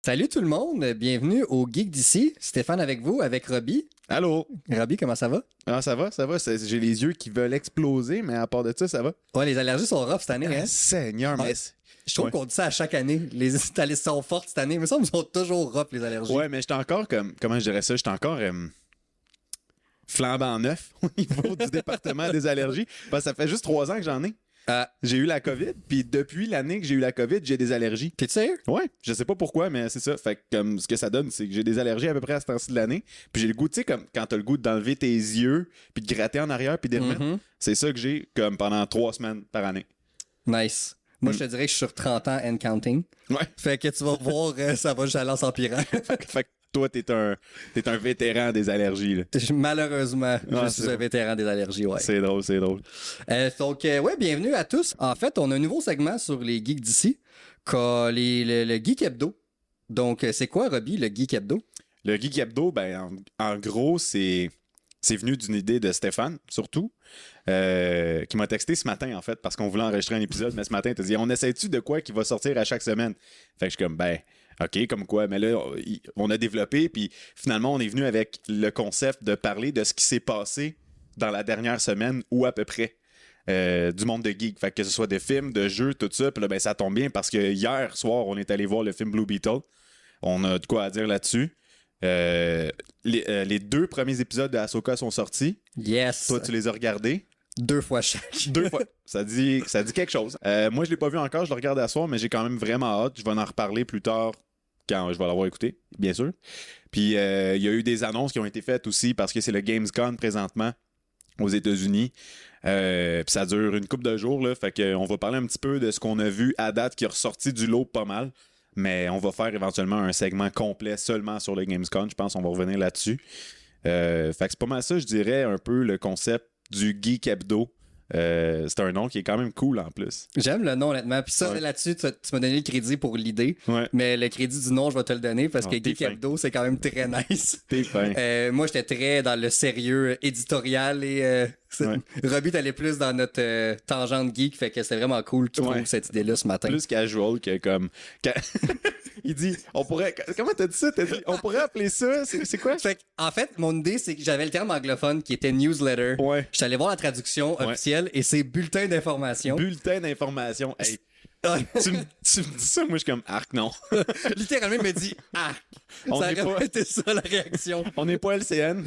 Salut tout le monde, bienvenue au Geek d'ici. Stéphane avec vous, avec Robbie. Allô? Robbie, comment ça va? Ah, ça va, ça va. J'ai les yeux qui veulent exploser, mais à part de ça, ça va. Ouais, les allergies sont rough cette année, hein? Seigneur, mais... Je trouve qu'on dit ça à chaque année. Les allergies sont fortes cette année, mais ça, nous sont toujours rough, les allergies. Ouais, mais j'étais encore comme... Comment je dirais ça? J'étais encore flambant neuf au niveau du département des allergies. Parce que ça fait juste 3 ans que j'en ai. J'ai eu la COVID, puis depuis l'année que j'ai eu la COVID, j'ai des allergies. T'es sérieux? Ouais, je sais pas pourquoi, mais c'est ça. Fait que comme ce que ça donne, c'est que j'ai des allergies à peu près à ce temps-ci de l'année. Puis j'ai le goût, tu sais, comme quand t'as le goût d'enlever tes yeux, puis de gratter en arrière, puis de les remettre. C'est ça que j'ai comme pendant 3 semaines par année. Nice. Moi, je te dirais que je suis sur 30 ans and counting. Ouais. Fait que tu vas voir, ça va juste aller en s'empirant. Fait que toi, t'es un vétéran des allergies, là. Malheureusement, je suis un vétéran des allergies, ouais. C'est drôle, c'est drôle. Donc, ouais, bienvenue à tous. En fait, on a un nouveau segment sur les geeks d'ici, le Geek Hebdo. Donc, c'est quoi, Robbie, le Geek Hebdo? Le Geek Hebdo, ben, en gros, c'est venu d'une idée de Stéphane, surtout, qui m'a texté ce matin, en fait, parce qu'on voulait enregistrer un épisode, mais ce matin, il t'a dit « On essaie-tu de quoi qui va sortir à chaque semaine? » Fait que je suis comme « Ben, OK, comme quoi? » Mais là, on a développé, puis finalement, on est venu avec le concept de parler de ce qui s'est passé dans la dernière semaine, ou à peu près, du monde de geek. Fait que ce soit des films, de jeux, tout ça, puis là, ben, ça tombe bien, parce que hier soir, on est allé voir le film Blue Beetle. On a de quoi à dire là-dessus. Les 2 premiers épisodes de Ahsoka sont sortis. Yes. Toi, tu les as regardés. 2 fois chaque. 2 fois. Ça dit quelque chose. Moi, je l'ai pas vu encore. Je le regarde à soir, mais j'ai quand même vraiment hâte. Je vais en reparler plus tard quand je vais l'avoir écouté, bien sûr. Puis, il y a eu des annonces qui ont été faites aussi parce que c'est le Gamescom présentement aux États-Unis. Puis ça dure une couple de jours. Là, fait qu'on va parler un petit peu de ce qu'on a vu à date qui est ressorti du lot pas mal. Mais on va faire éventuellement un segment complet seulement sur le Gamescom. Je pense qu'on va revenir là-dessus. Fait que c'est pas mal ça, je dirais, un peu le concept du Geek Hebdo. C'est un nom qui est quand même cool en plus. J'aime le nom, honnêtement. Puis ça, Ouais. là-dessus, tu m'as donné le crédit pour l'idée. Ouais. Mais le crédit du nom, je vais te le donner parce que t'es Geek fin. Hebdo, c'est quand même très nice. T'es fin. Moi, j'étais très dans le sérieux éditorial et Ouais. Robbie, t'allais plus dans notre tangente geek. Fait que c'était vraiment cool qu'il trouve cette idée-là ce matin. Plus casual que comme... Il dit, on pourrait... Comment t'as dit ça? T'as dit, on pourrait appeler ça... C'est quoi? Fait que, en fait, mon idée, c'est que j'avais le terme anglophone qui était newsletter. Ouais. Je suis allé voir la traduction officielle et c'est bulletin d'information. Bulletin d'information. Hey, tu me dis ça, moi je suis comme arc, non. Littéralement, il me dit « Ah! » On Ça n'est aurait pas- été ça, la réaction. On n'est pas LCN.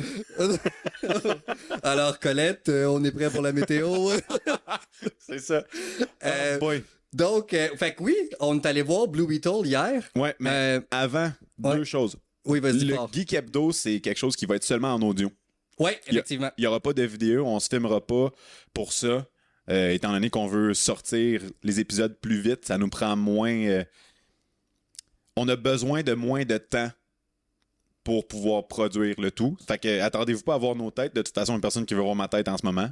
Alors, Colette, on est prêt pour la météo. C'est ça. Euh, Oh boy. Donc, fait que oui, on est allé voir Blue Beetle hier. Ouais, mais avant, ouais. 2 choses. Oui, vas-y, Le fort. Geek Hebdo, c'est quelque chose qui va être seulement en audio. Oui, effectivement. Il n'y aura pas de vidéo, on se filmera pas pour ça. Étant donné qu'on veut sortir les épisodes plus vite, ça nous prend moins... on a besoin de moins de temps pour pouvoir produire le tout. Fait que attendez-vous pas à voir nos têtes. De toute façon, il y a personne qui veut voir ma tête en ce moment.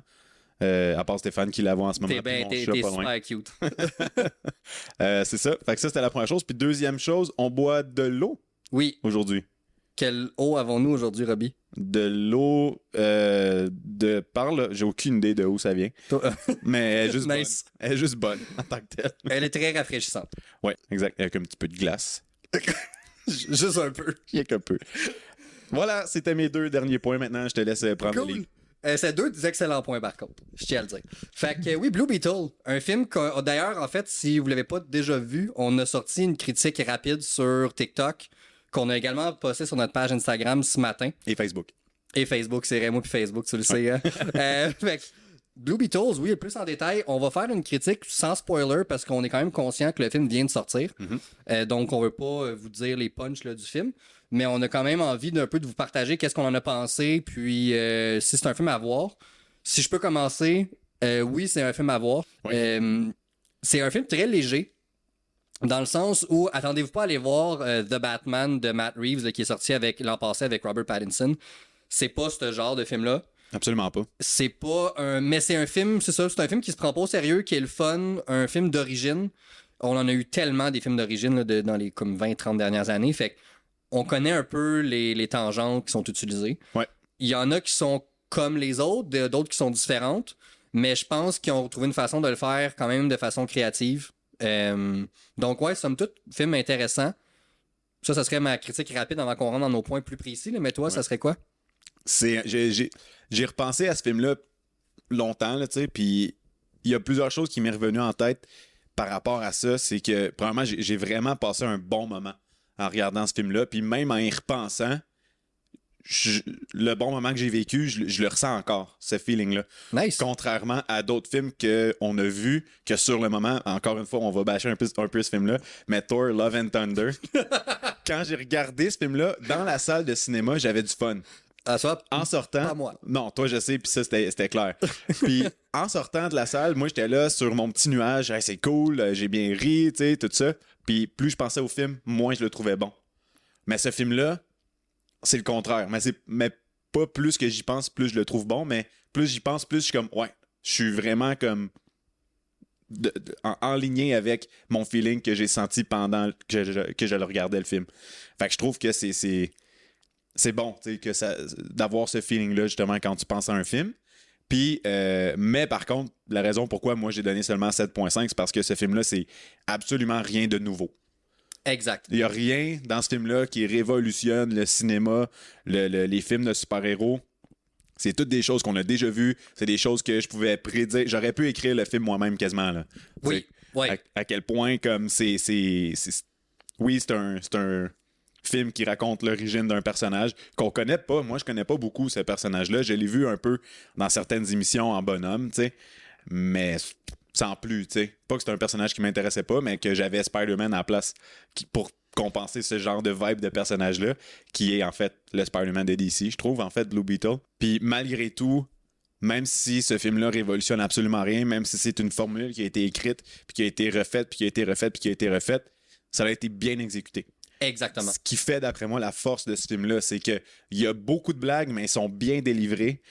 À part Stéphane qui la voit en ce moment. T'es puis mon chat pas loin. super cute. C'est ça. Fait que ça, c'était la première chose. Puis deuxième chose, on boit de l'eau Oui. aujourd'hui. Quelle eau avons-nous aujourd'hui, Robbie? De l'eau de parle, j'ai aucune idée de où ça vient. Mais elle est juste Nice. bonne. Elle est juste bonne en tant que telle. Elle est très rafraîchissante. Ouais, exact. Avec un petit peu de glace. Juste un peu. Rien qu'un peu. Voilà, c'était mes 2 derniers points. Maintenant, je te laisse prendre le Cool. lead. C'est 2 excellents points par contre, je tiens à le dire. Fait que oui, Blue Beetle, un film que d'ailleurs, en fait, si vous l'avez pas déjà vu, on a sorti une critique rapide sur TikTok qu'on a également posté sur notre page Instagram ce matin. Et Facebook. Et Facebook, c'est Rémo puis Facebook, tu le sais. Hein? Fait que Blue Beetles, oui, plus en détail, on va faire une critique sans spoiler parce qu'on est quand même conscient que le film vient de sortir. Donc, on veut pas vous dire les punchs là, du film. Mais on a quand même envie d'un peu de vous partager qu'est-ce qu'on en a pensé, puis si c'est un film à voir. Si je peux commencer, oui, c'est un film à voir. Oui. C'est un film très léger, dans le sens où, attendez-vous pas à aller voir The Batman de Matt Reeves, là, qui est sorti l'an passé avec Robert Pattinson. C'est pas ce genre de film-là. Absolument pas. C'est pas un... Mais c'est un film, c'est ça, c'est un film qui se prend pas au sérieux, qui est le fun, un film d'origine. On en a eu tellement des films d'origine là, dans les comme 20-30 dernières années, fait que on connaît un peu les tangentes qui sont utilisées. Ouais. Il y en a qui sont comme les autres, d'autres qui sont différentes, mais je pense qu'ils ont trouvé une façon de le faire quand même de façon créative. Donc ouais, somme toute, film intéressant. Ça serait ma critique rapide avant qu'on rentre dans nos points plus précis. Là. Mais toi, ça serait quoi? J'ai repensé à ce film-là longtemps, là, tu sais, puis il y a plusieurs choses qui m'est revenues en tête par rapport à ça. C'est que, premièrement, j'ai vraiment passé un bon moment en regardant ce film-là, puis même en y repensant, le bon moment que j'ai vécu, je le ressens encore, ce feeling-là. Nice. Contrairement à d'autres films qu'on a vus, que sur le moment, encore une fois, on va bâcher un peu ce film-là, mais Thor, Love and Thunder, quand j'ai regardé ce film-là, dans la salle de cinéma, j'avais du fun. En sortant... Pas moi. Non, toi, je sais, puis ça, c'était clair. Puis en sortant de la salle, moi, j'étais là sur mon petit nuage. Hey, c'est cool, j'ai bien ri, tu sais, tout ça. Puis plus je pensais au film, moins je le trouvais bon. Mais ce film-là, c'est le contraire. Mais pas plus que j'y pense, plus je le trouve bon, mais plus j'y pense, plus je suis comme, ouais, je suis vraiment comme en ligne avec mon feeling que j'ai senti pendant que je le regardais le film. Fait que je trouve que c'est bon, tu sais, d'avoir ce feeling-là, justement, quand tu penses à un film. Puis, mais par contre, la raison pourquoi moi j'ai donné seulement 7.5, c'est parce que ce film-là, c'est absolument rien de nouveau. Exact. Il n'y a rien dans ce film-là qui révolutionne le cinéma, les films de super-héros. C'est toutes des choses qu'on a déjà vues. C'est des choses que je pouvais prédire. J'aurais pu écrire le film moi-même quasiment, là. Oui. Oui. À quel point, comme oui, c'est un film qui raconte l'origine d'un personnage qu'on connaît pas. Moi, je connais pas beaucoup ce personnage-là. Je l'ai vu un peu dans certaines émissions en bonhomme, tu sais. Mais sans plus, tu sais. Pas que c'est un personnage qui m'intéressait pas, mais que j'avais Spider-Man à la place pour compenser ce genre de vibe de personnage-là, qui est en fait le Spider-Man de DC, je trouve, en fait, Blue Beetle. Puis malgré tout, même si ce film-là révolutionne absolument rien, même si c'est une formule qui a été écrite, puis qui a été refaite, puis qui a été refaite, puis qui a été refaite, ça a été bien exécuté. Exactement. Ce qui fait, d'après moi, la force de ce film-là, c'est qu'il y a beaucoup de blagues, mais ils sont bien délivrés.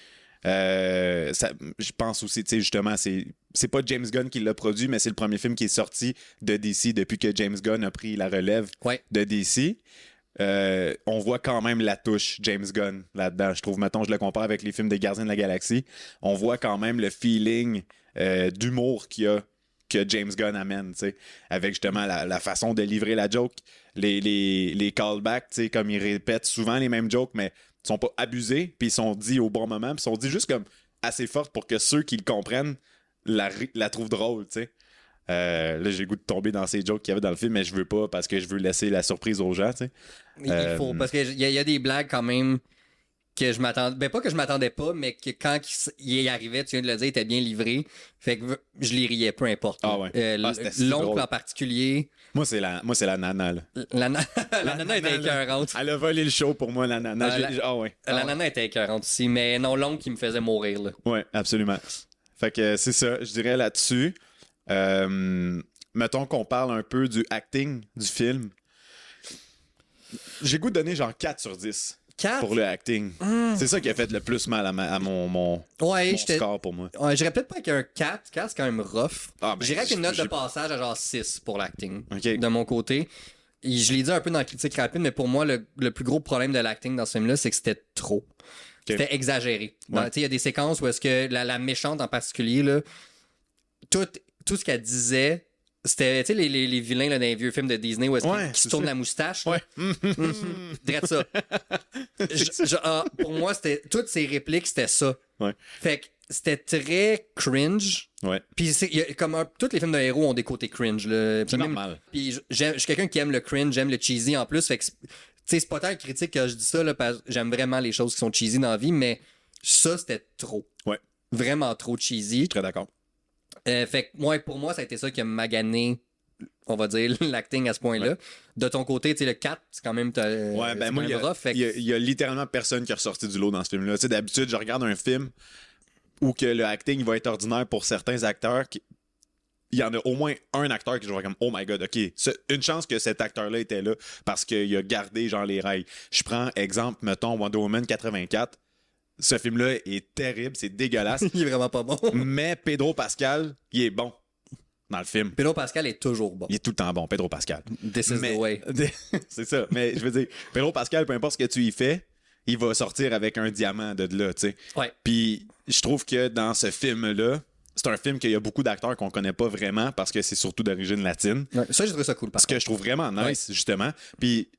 Je pense aussi, tu sais, justement, c'est pas James Gunn qui l'a produit, mais c'est le premier film qui est sorti de DC depuis que James Gunn a pris la relève de DC. On voit quand même la touche James Gunn là-dedans. Je trouve, mettons, je le compare avec les films des Gardiens de la Galaxie. On voit quand même le feeling d'humour que James Gunn amène, tu sais, avec justement la façon de livrer la joke, les callbacks, tu sais, comme il répète souvent les mêmes jokes, mais ils sont pas abusés, puis ils sont dits au bon moment, puis ils sont dits juste comme assez fortes pour que ceux qui le comprennent la trouvent drôle, tu sais. Là, j'ai le goût de tomber dans ces jokes qu'il y avait dans le film, mais je veux pas parce que je veux laisser la surprise aux gens, tu sais. Il faut, parce qu'il y a des blagues quand même que je m'attendais. Ben, pas que je m'attendais pas, mais que quand il y arrivait, tu viens de le dire, il était bien livré. Fait que je les riais, peu importe. Ah ouais. L'oncle en particulier. Moi, c'est la nana, là. La nana était écœurante. Elle a volé le show pour moi, la nana. La nana était écœurante aussi, mais non, l'oncle qui me faisait mourir, là. Ouais, absolument. Fait que c'est ça, je dirais là-dessus. Mettons qu'on parle un peu du acting du film. J'ai goût de donner genre 4 sur 10 pour le acting. C'est ça qui a fait le plus mal à mon score pour moi. Ouais, j'irais peut-être pas avec un 4. 4, c'est quand même rough. J'irais avec une note de passage à genre 6 pour l'acting. Okay. De mon côté. Et je l'ai dit un peu dans la critique rapide, mais pour moi, le plus gros problème de l'acting dans ce film-là, c'est que c'était trop. Okay. C'était exagéré. Ouais. Il y a des séquences où est-ce que la méchante en particulier, là, tout ce qu'elle disait, c'était, tu sais, les vilains là, dans les vieux films de Disney où est-ce qu'ils se tournent la moustache. Ouais. Drette ça. Pour moi, c'était toutes ces répliques, c'était ça. Ouais. Fait que c'était très cringe. Ouais. Puis tous les films de héros ont des côtés cringe. Là. C'est normal. Puis je suis quelqu'un qui aime le cringe, j'aime le cheesy en plus. Fait que c'est pas tant critique que je dis ça, là, parce que j'aime vraiment les choses qui sont cheesy dans la vie, mais ça, c'était trop. Ouais. Vraiment trop cheesy. Je suis très d'accord. Fait que pour moi, ça a été ça qui a magané, on va dire, l'acting à ce point-là. Ouais. De ton côté, tu sais, le 4, c'est quand même moi, il y a littéralement personne qui est ressorti du lot dans ce film-là. Tu sais, d'habitude, je regarde un film où que le acting va être ordinaire pour certains acteurs. Il y en a au moins un acteur qui je vois comme oh my god, ok, une chance que cet acteur-là était là parce qu'il a gardé genre les rails. Je prends exemple, mettons, Wonder Woman 84. Ce film-là est terrible, c'est dégueulasse. Il est vraiment pas bon. Mais Pedro Pascal, il est bon dans le film. Pedro Pascal est toujours bon. Il est tout le temps bon, Pedro Pascal. This is the way. C'est ça. Mais je veux dire, Pedro Pascal, peu importe ce que tu y fais, il va sortir avec un diamant de là, tu sais. Ouais. Puis je trouve que dans ce film-là, c'est un film qu'il y a beaucoup d'acteurs qu'on connaît pas vraiment parce que c'est surtout d'origine latine. Ouais, ça, j'ai trouvé ça cool. Ce que je trouve vraiment nice, justement. Puis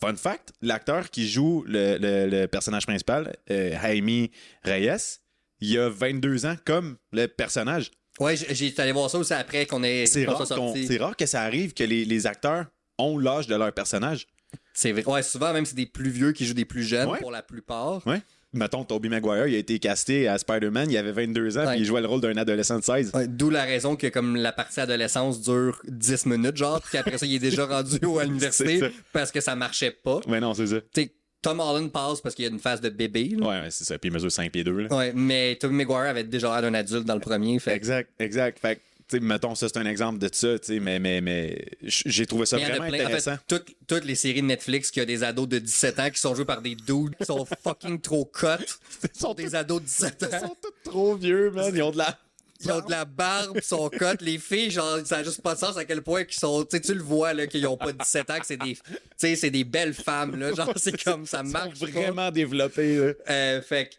fun fact, l'acteur qui joue le personnage principal, Jaime Reyes, il a 22 ans comme le personnage. Ouais, j'ai allé voir ça aussi après qu'on C'est qu'on rare, soit sorti. c'est rare que ça arrive que les acteurs ont l'âge de leur personnage. C'est vrai. Ouais, souvent, même c'est des plus vieux qui jouent des plus jeunes Ouais. pour la plupart. Ouais. Mettons, Tobey Maguire, il a été casté à Spider-Man, il avait 22 ans, Ouais. puis il jouait le rôle d'un adolescent de 16. Ouais, d'où la raison que comme la partie adolescence dure 10 minutes, genre, puis après ça, il est déjà rendu à l'université C'est ça. parce que ça marchait pas. Ouais, non, c'est ça. Tu sais, Tom Holland passe parce qu'il y a une phase de bébé. Là. Ouais, c'est ça. Puis il mesure 5 pieds 2. Là. Ouais, mais Tobey Maguire avait déjà l'air d'un adulte dans le premier. Fait. Exact. Fait que, tu sais, mettons, ça, c'est un exemple de ça, tu sais, mais j'ai trouvé ça Mais il y en a vraiment plein. intéressant. En fait, toutes les séries de Netflix qui ont des ados de 17 ans qui sont joués par des dudes qui sont fucking trop cut. Ils sont Des ados de 17 Ils ans. sont tous trop vieux, man. Ils ont de la. Ils ont de la barbe, ils sont cut. Les filles, genre, ça n'a juste pas de sens à quel point qu'ils sont. Tu sais, tu le vois, là, qu'ils ont pas 17 ans, que c'est des. Tu sais, c'est des belles femmes, là. Genre, c'est comme ça Ils marche. sont pas. vraiment développés, là. Fait que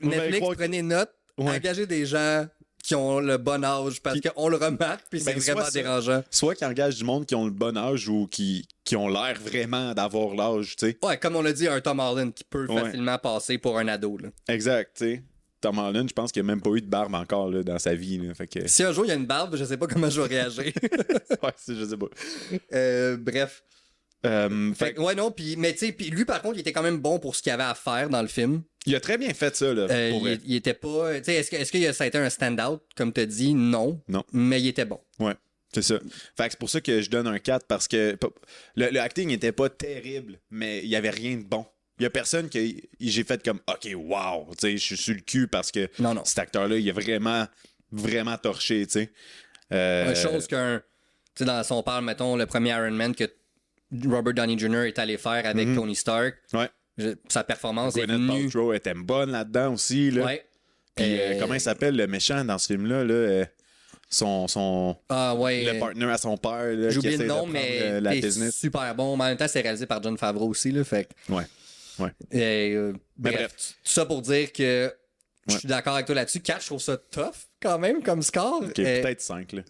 On va y Netflix, croire que- prenez note, Ouais. engagez des gens qui ont le bon âge parce qu'on le remarque, puis c'est Ben, vraiment soit ça. dérangeant. Soit qu'ils engagent du monde qui ont le bon âge ou qui ont l'air vraiment d'avoir l'âge, tu sais. Ouais, comme on l'a dit, un Tom Holland qui peut Ouais. facilement passer pour un ado, là. Exact, tu sais. Tom Holland, je pense qu'il a même pas eu de barbe encore là, dans sa vie. Là, fait que... Si un jour il y a une barbe, je sais pas comment je vais réagir. ouais, je sais pas. Bref. Fait Fait que, ouais, non, mais tu sais, puis lui, par contre, il était quand même bon pour ce qu'il avait à faire dans le film. il a très bien fait ça, là. Pour vrai. Il était pas. Tu sais, est-ce que ça a été un stand-out, comme t'as dit? Non. Non. Mais il était bon. Ouais, c'est ça. Fait que c'est pour ça que je donne un 4 parce que le acting était pas terrible, mais il y avait rien de bon. Il y a personne que j'ai fait comme OK, wow, tu sais, je suis sur le cul parce que Non, non. cet acteur-là, il a vraiment torché, tu sais. Une chose qu'un. Tu sais, dans son parle, mettons, le premier Iron Man que Robert Downey Jr. est allé faire avec Tony Stark, Ouais. sa performance est Gwyneth venue. Paltrow était bonne là-dedans aussi, là. Ouais. Puis comment il s'appelle le méchant dans ce film-là, là? Son Ah, ouais. le partner à son père, là, J'ai qui oublié essaie le nom, de mais prendre la t'es business. super bon. Mais en même temps, c'est réalisé par John Favreau aussi, là. Fait que. Ouais. Ouais. Bref, tout ça pour dire que je suis d'accord avec toi là-dessus. 4, je trouve ça tough quand même comme score. OK, peut-être 5, là.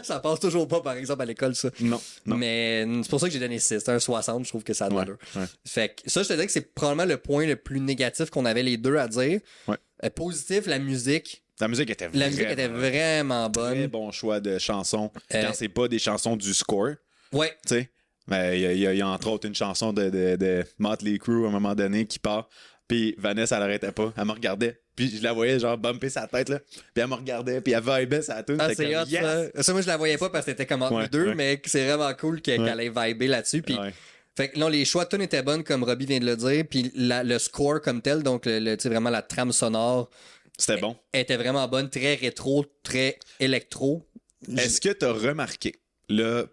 Ça passe toujours pas, par exemple, à l'école, ça. Non. Mais c'est pour ça que j'ai donné 6. C'est un 60, je trouve que ça a de Ouais, l'allure. ouais. Fait que ça, je te dirais que c'est probablement le point le plus négatif qu'on avait les deux à dire. Ouais. Positif, la musique. La musique était La musique était vraiment bonne. très bon choix de chansons. Euh, Quand c'est pas des chansons du score, Ouais. tu sais. Mais il y a entre autres une chanson de Motley Crue à un moment donné qui part. Puis Vanessa, elle arrêtait pas. Elle me regardait. Puis je la voyais genre bumper sa tête, là. Puis elle me regardait. Puis elle vibait sa tune. Ah, C'était c'est comme, hot, yes! ça. Ça, moi, je la voyais pas parce que c'était comme entre Ouais, les deux, ouais. mais c'est vraiment cool qu'elle ait vibé là-dessus. Puis, Ouais. fait que non, les choix de tunes étaient bonnes, comme Robbie vient de le dire. Puis le score comme tel, donc tu sais, vraiment la trame sonore, C'était bon. était vraiment bonne, très rétro, très électro. Est-ce que t'as remarqué, là,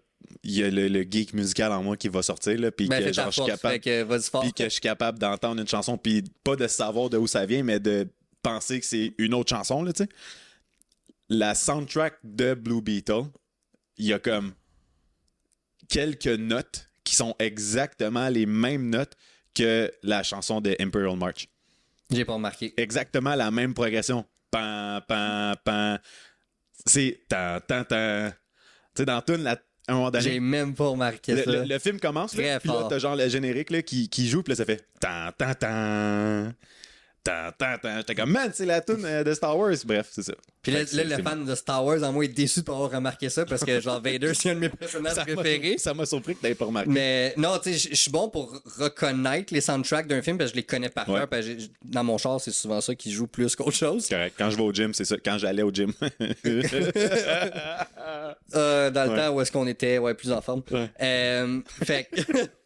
il y a le geek musical en moi qui va sortir, là, puis Ben, que fais genre, ta je suis force, capable. fait que vas-y fort. Puis que je suis capable d'entendre une chanson, puis pas de savoir de où ça vient, mais de penser que c'est une autre chanson, là, tu sais. La soundtrack de Blue Beetle, il y a comme quelques notes qui sont exactement les mêmes notes que la chanson de Imperial March. J'ai pas remarqué. Exactement la même progression. Pan, pan, pan. C'est tan, tan, tan. Tu sais, dans Toon, à un moment donné, J'ai même pas remarqué ça. le film commence, Très là, puis là, fort. t'as genre le générique là, qui joue, puis là, ça fait tan, tan, tan. Tan, tan, tan. J'étais comme, man, c'est la tune de Star Wars. Bref, c'est ça. Puis là, Fait que là, c'est le fan de Star Wars, en moi, est déçu de pas avoir remarqué ça parce que, genre, Vader, c'est un de mes personnages préférés. Ça m'a surpris que t'avais pas remarqué. Mais non, tu sais, je suis bon pour reconnaître les soundtracks d'un film parce que je les connais par Ouais. cœur. Parce que dans mon char, c'est souvent ça qui joue plus qu'autre chose. C'est correct. Quand je vais au gym, c'est ça. Quand j'allais au gym. Dans le Ouais. temps où est-ce qu'on était plus en forme. Ouais. Fait que,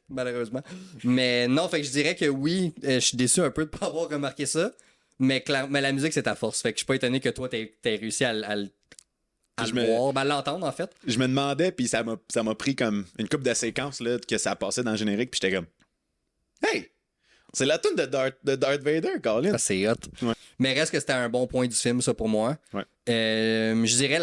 malheureusement. Mais non, fait que je dirais que oui, je suis déçu un peu de pas avoir remarqué ça. Mais la musique, c'est ta force. Fait que je suis pas étonné que toi, t'aies réussi à le voir, à l'entendre, en fait. Je me demandais, puis ça m'a pris comme une couple de séquences là, que ça passait dans le générique, puis j'étais comme, hey, c'est la tune de Darth Vader, Colin. Ah, c'est hot. Ouais. Mais reste que c'était un bon point du film, ça, pour moi. Ouais. Je dirais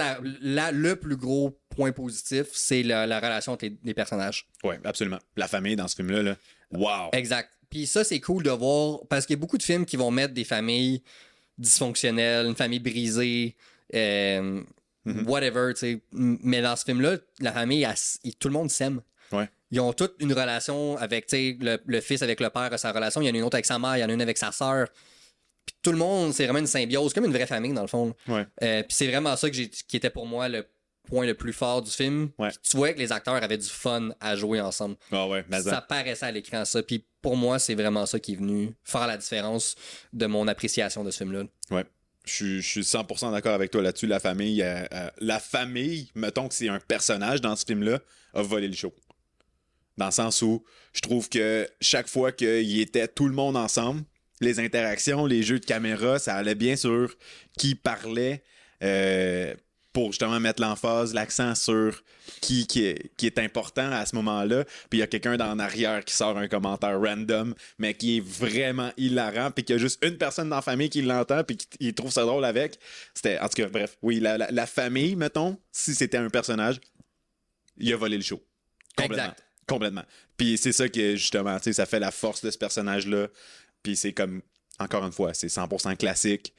le plus gros point positif, c'est la relation entre les personnages. Ouais, absolument. La famille dans ce film-là, là. Wow. Exact. Puis ça, c'est cool de voir, parce qu'il y a beaucoup de films qui vont mettre des familles dysfonctionnelles, une famille brisée, whatever, tu sais. Mais dans ce film-là, la famille, tout le monde s'aime. Ouais. ils ont toutes une relation avec, tu sais, le fils avec le père a sa relation, il y en a une autre avec sa mère, il y en a une avec sa sœur. Puis tout le monde, c'est vraiment une symbiose, comme une vraie famille dans le fond. Ouais. Puis c'est vraiment ça qui était pour moi le point le plus fort du film. Ouais. Tu vois que les acteurs avaient du fun à jouer ensemble. Ah ouais, mais Ça paraissait à l'écran, ça. Puis pour moi, c'est vraiment ça qui est venu faire la différence de mon appréciation de ce film-là. Ouais. Je suis 100% d'accord avec toi là-dessus. La famille, mettons que c'est un personnage dans ce film-là, a volé le show. Dans le sens où je trouve que chaque fois qu'il était tout le monde ensemble, les interactions, les jeux de caméra, ça allait bien sur qui parlait pour justement mettre l'emphase, l'accent sur qui est important à ce moment-là. Puis il y a quelqu'un en arrière qui sort un commentaire random, mais qui est vraiment hilarant, puis qu'il y a juste une personne dans la famille qui l'entend, puis qui trouve ça drôle avec. C'était, en tout cas, bref, oui, la famille, mettons, si c'était un personnage, il a volé le show. Complètement. Exact. Complètement. Puis c'est ça que, justement, tu sais, ça fait la force de ce personnage-là. Puis c'est comme, encore une fois, c'est 100% classique.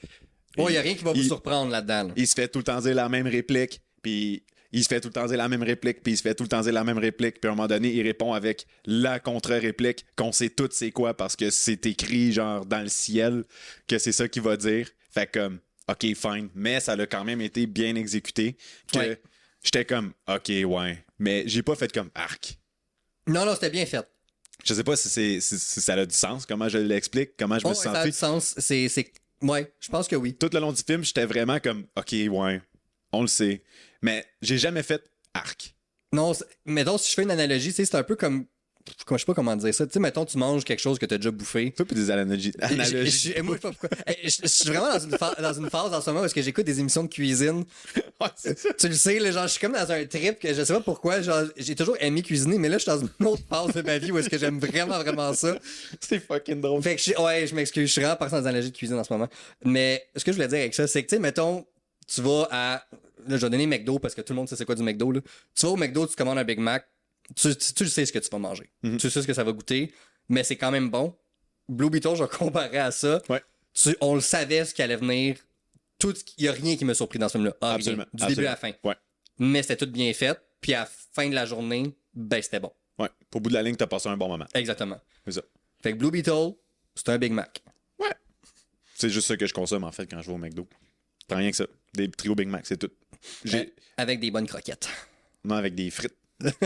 Oh, il n'y a rien qui va vous surprendre là-dedans. Là. Il se fait tout le temps dire la même réplique, puis il se fait tout le temps dire la même réplique, puis il se fait tout le temps dire la même réplique, puis à un moment donné, il répond avec la contre-réplique, qu'on sait toutes c'est quoi, parce que c'est écrit, genre, dans le ciel, que c'est ça qu'il va dire. Fait comme, OK, fine. Mais ça a quand même été bien exécuté, que j'étais comme, OK, ouais. Mais j'ai pas fait comme arc. Non, c'était bien fait. Je sais pas si ça a du sens, comment je l'explique, comment je me suis senti. Ça a du sens. Ouais, je pense que oui. Tout le long du film, j'étais vraiment comme, OK, ouais, on le sait. Mais j'ai jamais fait arc. Non, mettons, si je fais une analogie, c'est un peu comme. Je sais pas comment dire ça. Tu sais, mettons, tu manges quelque chose que tu as déjà bouffé. Toi, puis des analogies. Moi, je sais pas pourquoi. Je suis vraiment dans une phase en ce moment où que j'écoute des émissions de cuisine. Ouais, c'est ça. Tu le sais, là, genre, je suis comme dans un trip que je sais pas pourquoi. Genre, j'ai toujours aimé cuisiner, mais là, je suis dans une autre phase de ma vie où est-ce que j'aime vraiment ça. C'est fucking drôle. Fait que je m'excuse, je suis vraiment parti dans des analogies de cuisine en ce moment. Mais ce que je voulais dire avec ça, c'est que, tu sais, mettons, tu vas à. Là, je vais donner McDo parce que tout le monde sait c'est quoi du McDo, là. Tu vas au McDo, tu commandes un Big Mac. Tu le sais ce que tu vas manger. Mm-hmm. Tu sais ce que ça va goûter, mais c'est quand même bon. Blue Beetle, je vais comparer à ça. Ouais. On le savait ce qui allait venir. Il n'y a rien qui m'a surpris dans ce film-là. Absolument. Du début à la fin. Ouais. Mais c'était tout bien fait. Puis à la fin de la journée, ben c'était bon. Ouais. Au bout de la ligne, t'as passé un bon moment. Exactement. C'est ça. Fait que Blue Beetle, c'est un Big Mac. Ouais. C'est juste ça que je consomme, en fait, quand je vais au McDo. T'as rien que ça. Des trios Big Mac, c'est tout. Avec des bonnes croquettes. Non, avec des frites.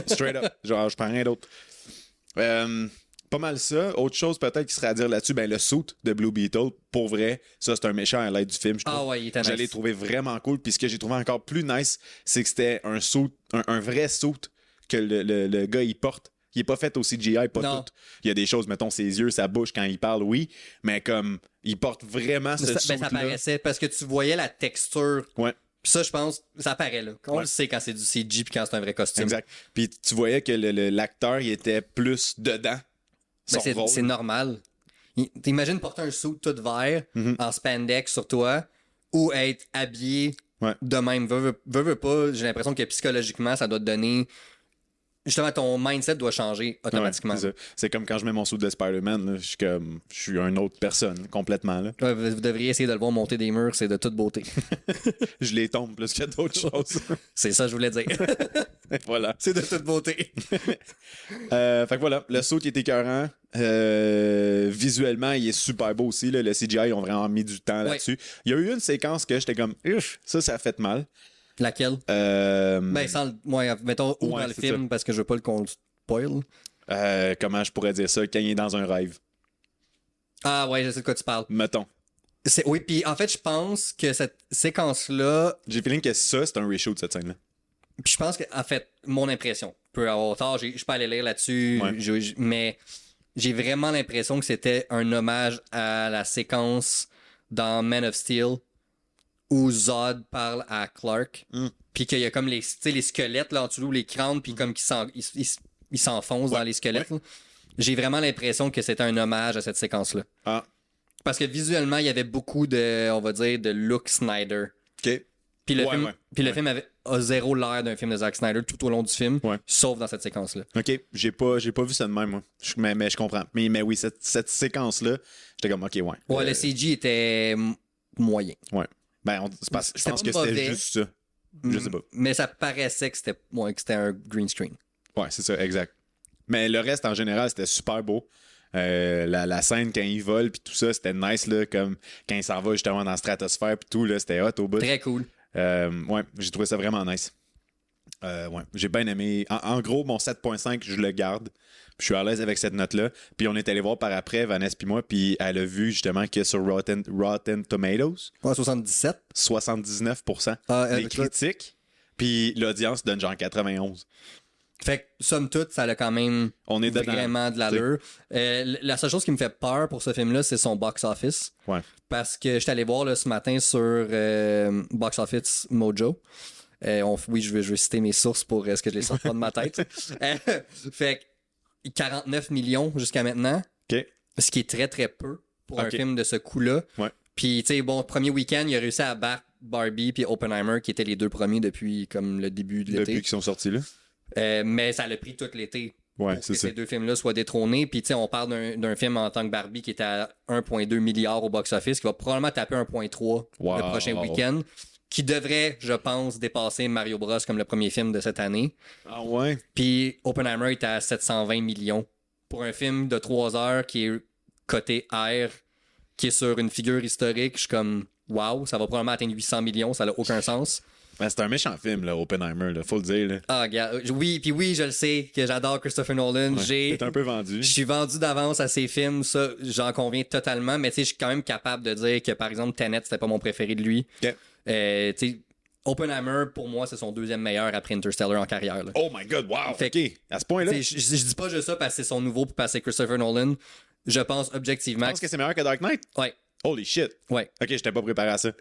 Straight up. Genre, je prends rien d'autre. Pas mal ça. Autre chose peut-être qui serait à dire là-dessus, ben le suit de Blue Beetle, pour vrai, ça c'est un méchant à l'aide du film, je trouve. Ah ouais, il était nice. Je l'ai trouvé vraiment cool. Puis ce que j'ai trouvé encore plus nice, c'est que c'était un suit, un vrai suit que le gars il porte. Il est pas fait au CGI, pas Non. tout. Il y a des choses, mettons ses yeux, sa bouche quand il parle, oui, mais comme il porte vraiment ce suit-là. Ça paraissait parce que tu voyais la texture. Ouais. Puis ça, je pense, ça apparaît là. On le sait quand c'est du CG puis quand c'est un vrai costume. Exact. Puis tu voyais que l'acteur, il était plus dedans. Ben, c'est normal. T'imagines porter un suit tout vert en spandex sur toi ou être habillé de même. Veux pas, j'ai l'impression que psychologiquement, ça doit te donner. Justement, ton mindset doit changer automatiquement. Ouais, c'est comme quand je mets mon suit de Spider-Man, là, je suis une autre personne complètement. Là. Ouais, vous devriez essayer de le voir monter des murs, c'est de toute beauté. Je les tombe plus que d'autres choses. C'est ça, je voulais dire. Voilà. C'est de toute beauté. Fait que voilà, le saut qui est écœurant. Visuellement, il est super beau aussi. Là. Le CGI, ils ont vraiment mis du temps là-dessus. Il y a eu une séquence que j'étais comme, ça a fait mal. Laquelle? Ben, mettons, ou dans le film, ça. Parce que je veux pas qu'on spoil. Comment je pourrais dire ça? Quand il est dans un rêve. Ah ouais, je sais de quoi tu parles. Mettons. Oui, puis en fait, je pense que cette séquence-là... J'ai feeling que ça, c'est un reshoot, cette scène-là. Puis je pense que, en fait, mon impression, peut avoir tort, je peux aller lire là-dessus, mais j'ai vraiment l'impression que c'était un hommage à la séquence dans Man of Steel où Zod parle à Clark, puis qu'il y a comme les squelettes là en dessous, les crânes, puis comme qu'ils s'enfoncent dans les squelettes. Ouais. J'ai vraiment l'impression que c'était un hommage à cette séquence-là. Ah. Parce que visuellement, il y avait beaucoup de, on va dire, de look Snyder. OK. Puis le film a zéro l'air d'un film de Zack Snyder tout au long du film, sauf dans cette séquence-là. OK. J'ai pas vu ça de même, moi. Mais je comprends. Mais oui, cette séquence-là, j'étais comme, OK, ouais. Ouais, le CG était moyen. Ouais. Ben, je pense que c'était juste ça. Je sais pas. Mais ça paraissait que c'était un green screen. Ouais, c'est ça, exact. Mais le reste, en général, c'était super beau. La scène quand il vole puis tout ça, c'était nice là, comme quand il s'en va justement dans la stratosphère puis tout, là, c'était hot au bout. Très cool. Ouais, j'ai trouvé ça vraiment nice. Ouais, j'ai bien aimé. En gros, mon 7.5, je le garde. Puis je suis à l'aise avec cette note-là. Puis on est allé voir par après, Vanessa puis moi, puis elle a vu justement que sur Rotten Tomatoes, Ouais, 77. 79% Ah, des critiques, puis l'audience donne genre 91. Fait que, somme toute, ça a quand même On est dedans, vraiment de l'allure. La seule chose qui me fait peur pour ce film-là, c'est son box-office. Ouais. Parce que j'étais allé voir là, ce matin sur Box Office Mojo. Oui, je vais citer mes sources pour ce que je les sors pas de ma tête. Fait que 49 millions jusqu'à maintenant. OK. Ce qui est très, très peu pour un Ok. film de ce coup-là. Ouais. Puis, tu sais, bon, premier week-end, il a réussi à battre Barbie puis Oppenheimer, qui étaient les deux premiers depuis comme le début de l'été. Depuis qu'ils sont sortis là. Mais ça l'a pris tout l'été Ouais, pour c'est que ça. ces deux films-là soient détrônés. Puis, tu sais, on parle d'un film en tant que Barbie qui était à 1,2 milliard au box-office, qui va probablement taper 1,3 Wow. le prochain week-end, qui devrait, je pense, dépasser Mario Bros comme le premier film de cette année. Ah ouais? Puis, Oppenheimer est à 720 millions pour un film de 3 heures qui est coté R, qui est sur une figure historique. Je suis comme, wow, ça va probablement atteindre 800 millions, ça n'a aucun sens. Ben, c'est un méchant film, là, Oppenheimer, là, faut le dire. Là. Ah, gars, oui, puis oui, je le sais, que j'adore Christopher Nolan. Ouais, t'es un peu vendu. Je suis vendu d'avance à ses films, ça, j'en conviens totalement, mais tu sais, je suis quand même capable de dire que, par exemple, Tenet, c'était pas mon préféré de lui. Ok. Tu sais, Oppenheimer, pour moi, c'est son deuxième meilleur après Interstellar en carrière. Là. Oh my god, wow! Fait OK, à ce point-là, Tu sais, je dis pas juste ça parce que c'est son nouveau puis parce que c'est Christopher Nolan. Je pense objectivement. je pense que c'est meilleur que Dark Knight? Ouais, Holy shit! ouais. OK, j'étais pas préparé à ça.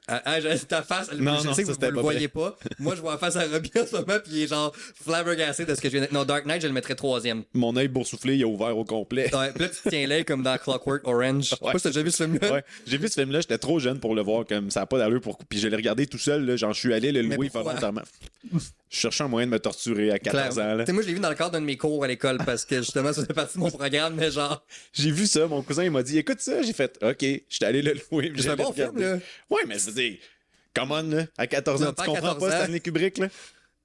Ta face, Non, je non, sais que ça, vous c'était le pas voyez pas. Moi, je vois la face à Robbie en ce moment, puis il est genre flabbergassé de ce que je viens de... Non, Dark Knight, je le mettrais troisième. Mon œil boursouflé, il a ouvert au complet. Ouais, puis là, tu te tiens l'œil comme dans Clockwork Orange. Je sais pas si t'as déjà vu ce film-là. Ouais, j'ai vu ce film-là, j'étais trop jeune pour le voir, comme ça n'a pas d'allure pour. Puis je l'ai regardé tout seul, là, genre je suis allé le Mais louer pourquoi? volontairement. Je cherchais un moyen de me torturer à 14 ans. Là. Tu sais, moi, je l'ai vu dans le cadre d'un de mes cours à l'école parce que justement, ça fait partie de mon programme, mais genre, J'ai vu ça, mon cousin il m'a dit écoute ça, j'ai fait OK, j'étais allé le louer. puis c'est un je l'ai bon film, regardé. là. Ouais, mais je veux dire, come on, là, à 14 ans, Non, tu pas à comprends 14 pas ans. Stanley Kubrick, là?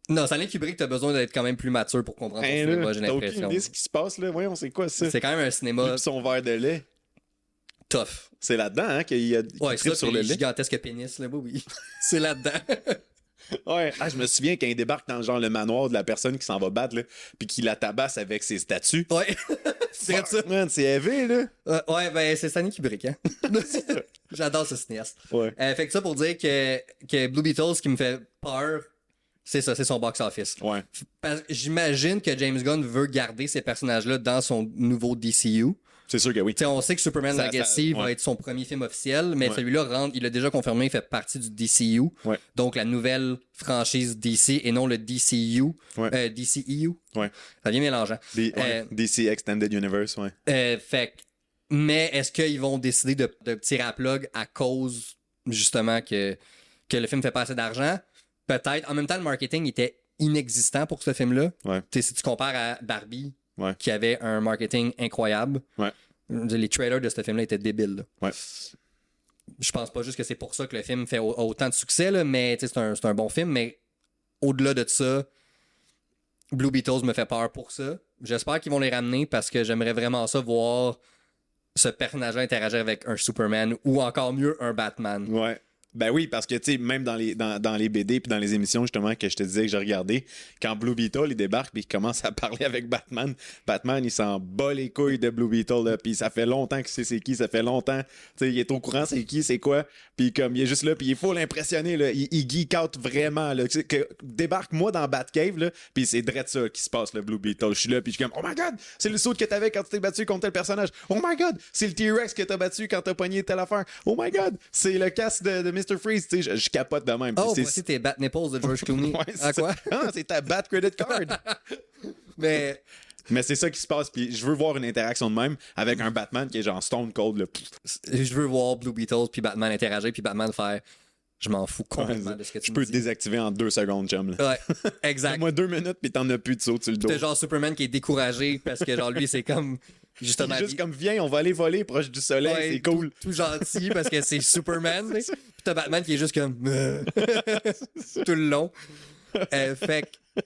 Non, Stanley Kubrick, t'as besoin d'être quand même plus mature pour comprendre ton Hein, cinéma, là, j'ai t'as aucune l'impression. idée ce qui se passe, là? Voyons, c'est quoi ça? C'est quand même un Lui cinéma pis son verre de lait. tough. C'est là-dedans, hein, qu'il y a Ouais, tripe ça, sur sur le les lait. gigantesques pénis, là, oui. C'est là-dedans. Ouais, ah, je me souviens quand il débarque dans genre le manoir de la personne qui s'en va battre, là, puis qu'il la tabasse avec ses statues. Ouais. C'est ça. Man, c'est élevé, là. Ouais, ben, c'est Stanley Kubrick, hein. J'adore ce cinéaste. Ouais. Fait que ça pour dire que Blue Beetles, ce qui me fait peur, c'est ça, c'est son box-office. Ouais. Parce que j'imagine que James Gunn veut garder ces personnages-là dans son nouveau DCU. C'est sûr que oui. T'sais, on sait que Superman Ça- Legacy ça- ouais. va être son premier film officiel, mais Ouais. celui-là, il a déjà confirmé, il fait partie du DCU. Ouais. Donc la nouvelle franchise DC et non le DCU. Ouais. DCEU. Ouais. Ça devient mélangeant. DC Extended Universe, ouais. Fait que- mais est-ce qu'ils vont décider de tirer à plug à cause justement que le film fait pas assez d'argent? Peut-être. En même temps, le marketing était inexistant pour ce film-là. Ouais. T'sais, si tu compares à Barbie, Ouais. qui avait un marketing incroyable, Ouais. les trailers de ce film-là étaient débiles. Là. Ouais. Je pense pas juste que c'est pour ça que le film fait autant de succès, là, mais c'est un bon film. Mais au-delà de ça, Blue Beetles me fait peur pour ça. J'espère qu'ils vont les ramener parce que j'aimerais vraiment ça voir ce personnage-là interagir avec un Superman ou encore mieux un Batman. Ouais. Ben oui, parce que, tu sais, même dans les BD puis dans les émissions, justement, que je te disais que j'ai regardé, quand Blue Beetle, il débarque puis il commence à parler avec Batman, Batman, il s'en bat les couilles de Blue Beetle, là, puis ça fait longtemps qu'il sait c'est qui, ça fait longtemps, tu sais, il est au courant c'est qui, c'est quoi, puis comme, il est juste là, puis il faut l'impressionner, là, il geek out vraiment, là, tu sais, que débarque moi dans Batcave, là, puis c'est drette ça qui se passe, le Blue Beetle, je suis là, puis je suis comme, oh my god, c'est le saut que t'avais quand tu t'es battu contre tel personnage, oh my god, c'est le T-Rex que t'as battu quand t'as pogné telle affaire, oh my god, c'est le casque de Mr. Freeze, tu sais, je capote de même. Oh, Puis voici tes Bat Nipples de George Clooney. Ouais, c'est À quoi? ça. Ah, c'est ta Bat Credit Card. Mais Mais c'est ça qui se passe, puis je veux voir une interaction de même avec un Batman qui est genre Stone Cold, là. je veux voir Blue Beetles puis Batman interagir puis Batman faire je m'en fous complètement de ce que tu Je me peux dis. te désactiver en 2 secondes, chum. Là. Ouais, exact. Moi 2 minutes, puis t'en as plus de saut sur le dos. T'as genre Superman qui est découragé parce que genre lui c'est comme Il justement est juste comme, viens, on va aller voler proche du soleil, ouais, c'est cool. tout gentil parce que c'est Superman. tu sais. Puis t'as Batman qui est juste comme tout le long. Fait que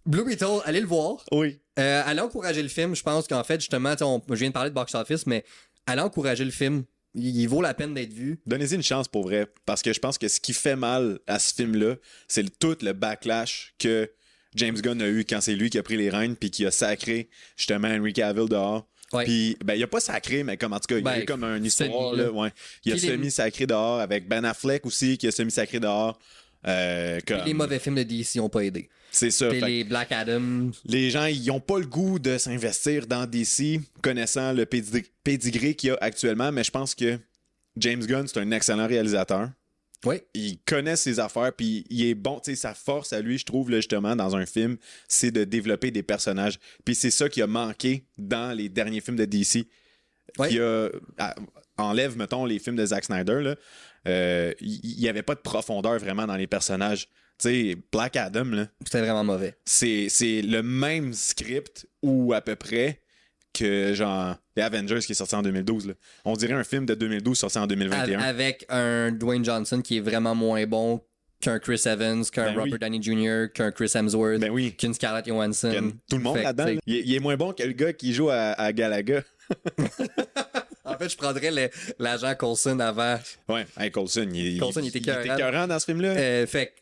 Blue Beetle, allez le voir. Oui. Allez encourager le film. Je pense qu'en fait, justement, je viens de parler de box-office, mais allez encourager le film. Il vaut la peine d'être vu. Donnez-y une chance pour vrai. Parce que je pense que ce qui fait mal à ce film-là, c'est tout le backlash que James Gunn a eu quand c'est lui qui a pris les rênes puis qui a sacré justement Henry Cavill dehors. Ouais. Puis, ben, il a pas sacré, mais comme en tout cas, il y a eu comme une histoire. Là, ouais. Il a semi-sacré dehors avec Ben Affleck aussi qui a semi-sacré dehors. Comme... Les mauvais films de DC n'ont pas aidé. C'est ça. Les Black Adam. Les gens, ils n'ont pas le goût de s'investir dans DC, connaissant le pédigré qu'il y a actuellement, mais je pense que James Gunn, c'est un excellent réalisateur. Oui. Il connaît ses affaires, puis il est bon. Tu sais, sa force à lui, je trouve, là, justement, dans un film, c'est de développer des personnages. Puis c'est ça qui a manqué dans les derniers films de DC. Oui. Qui enlève, mettons, les films de Zack Snyder, là. Il n'y avait pas de profondeur vraiment dans les personnages. Tu sais, Black Adam, là. C'était vraiment mauvais. C'est le même script, ou à peu près, que genre les Avengers qui est sorti en 2012. Là. On dirait un film de 2012 sorti en 2021. Avec un Dwayne Johnson qui est vraiment moins bon qu'un Chris Evans, qu'un Robert Downey Jr., qu'un Chris Hemsworth, qu'une Scarlett Johansson. Tout le monde là-dedans. Là. Il est moins bon que le gars qui joue à Galaga. En fait, je prendrais l'agent Coulson avant. Ouais, hey, Coulson, il était écœurant dans ce film-là. Fait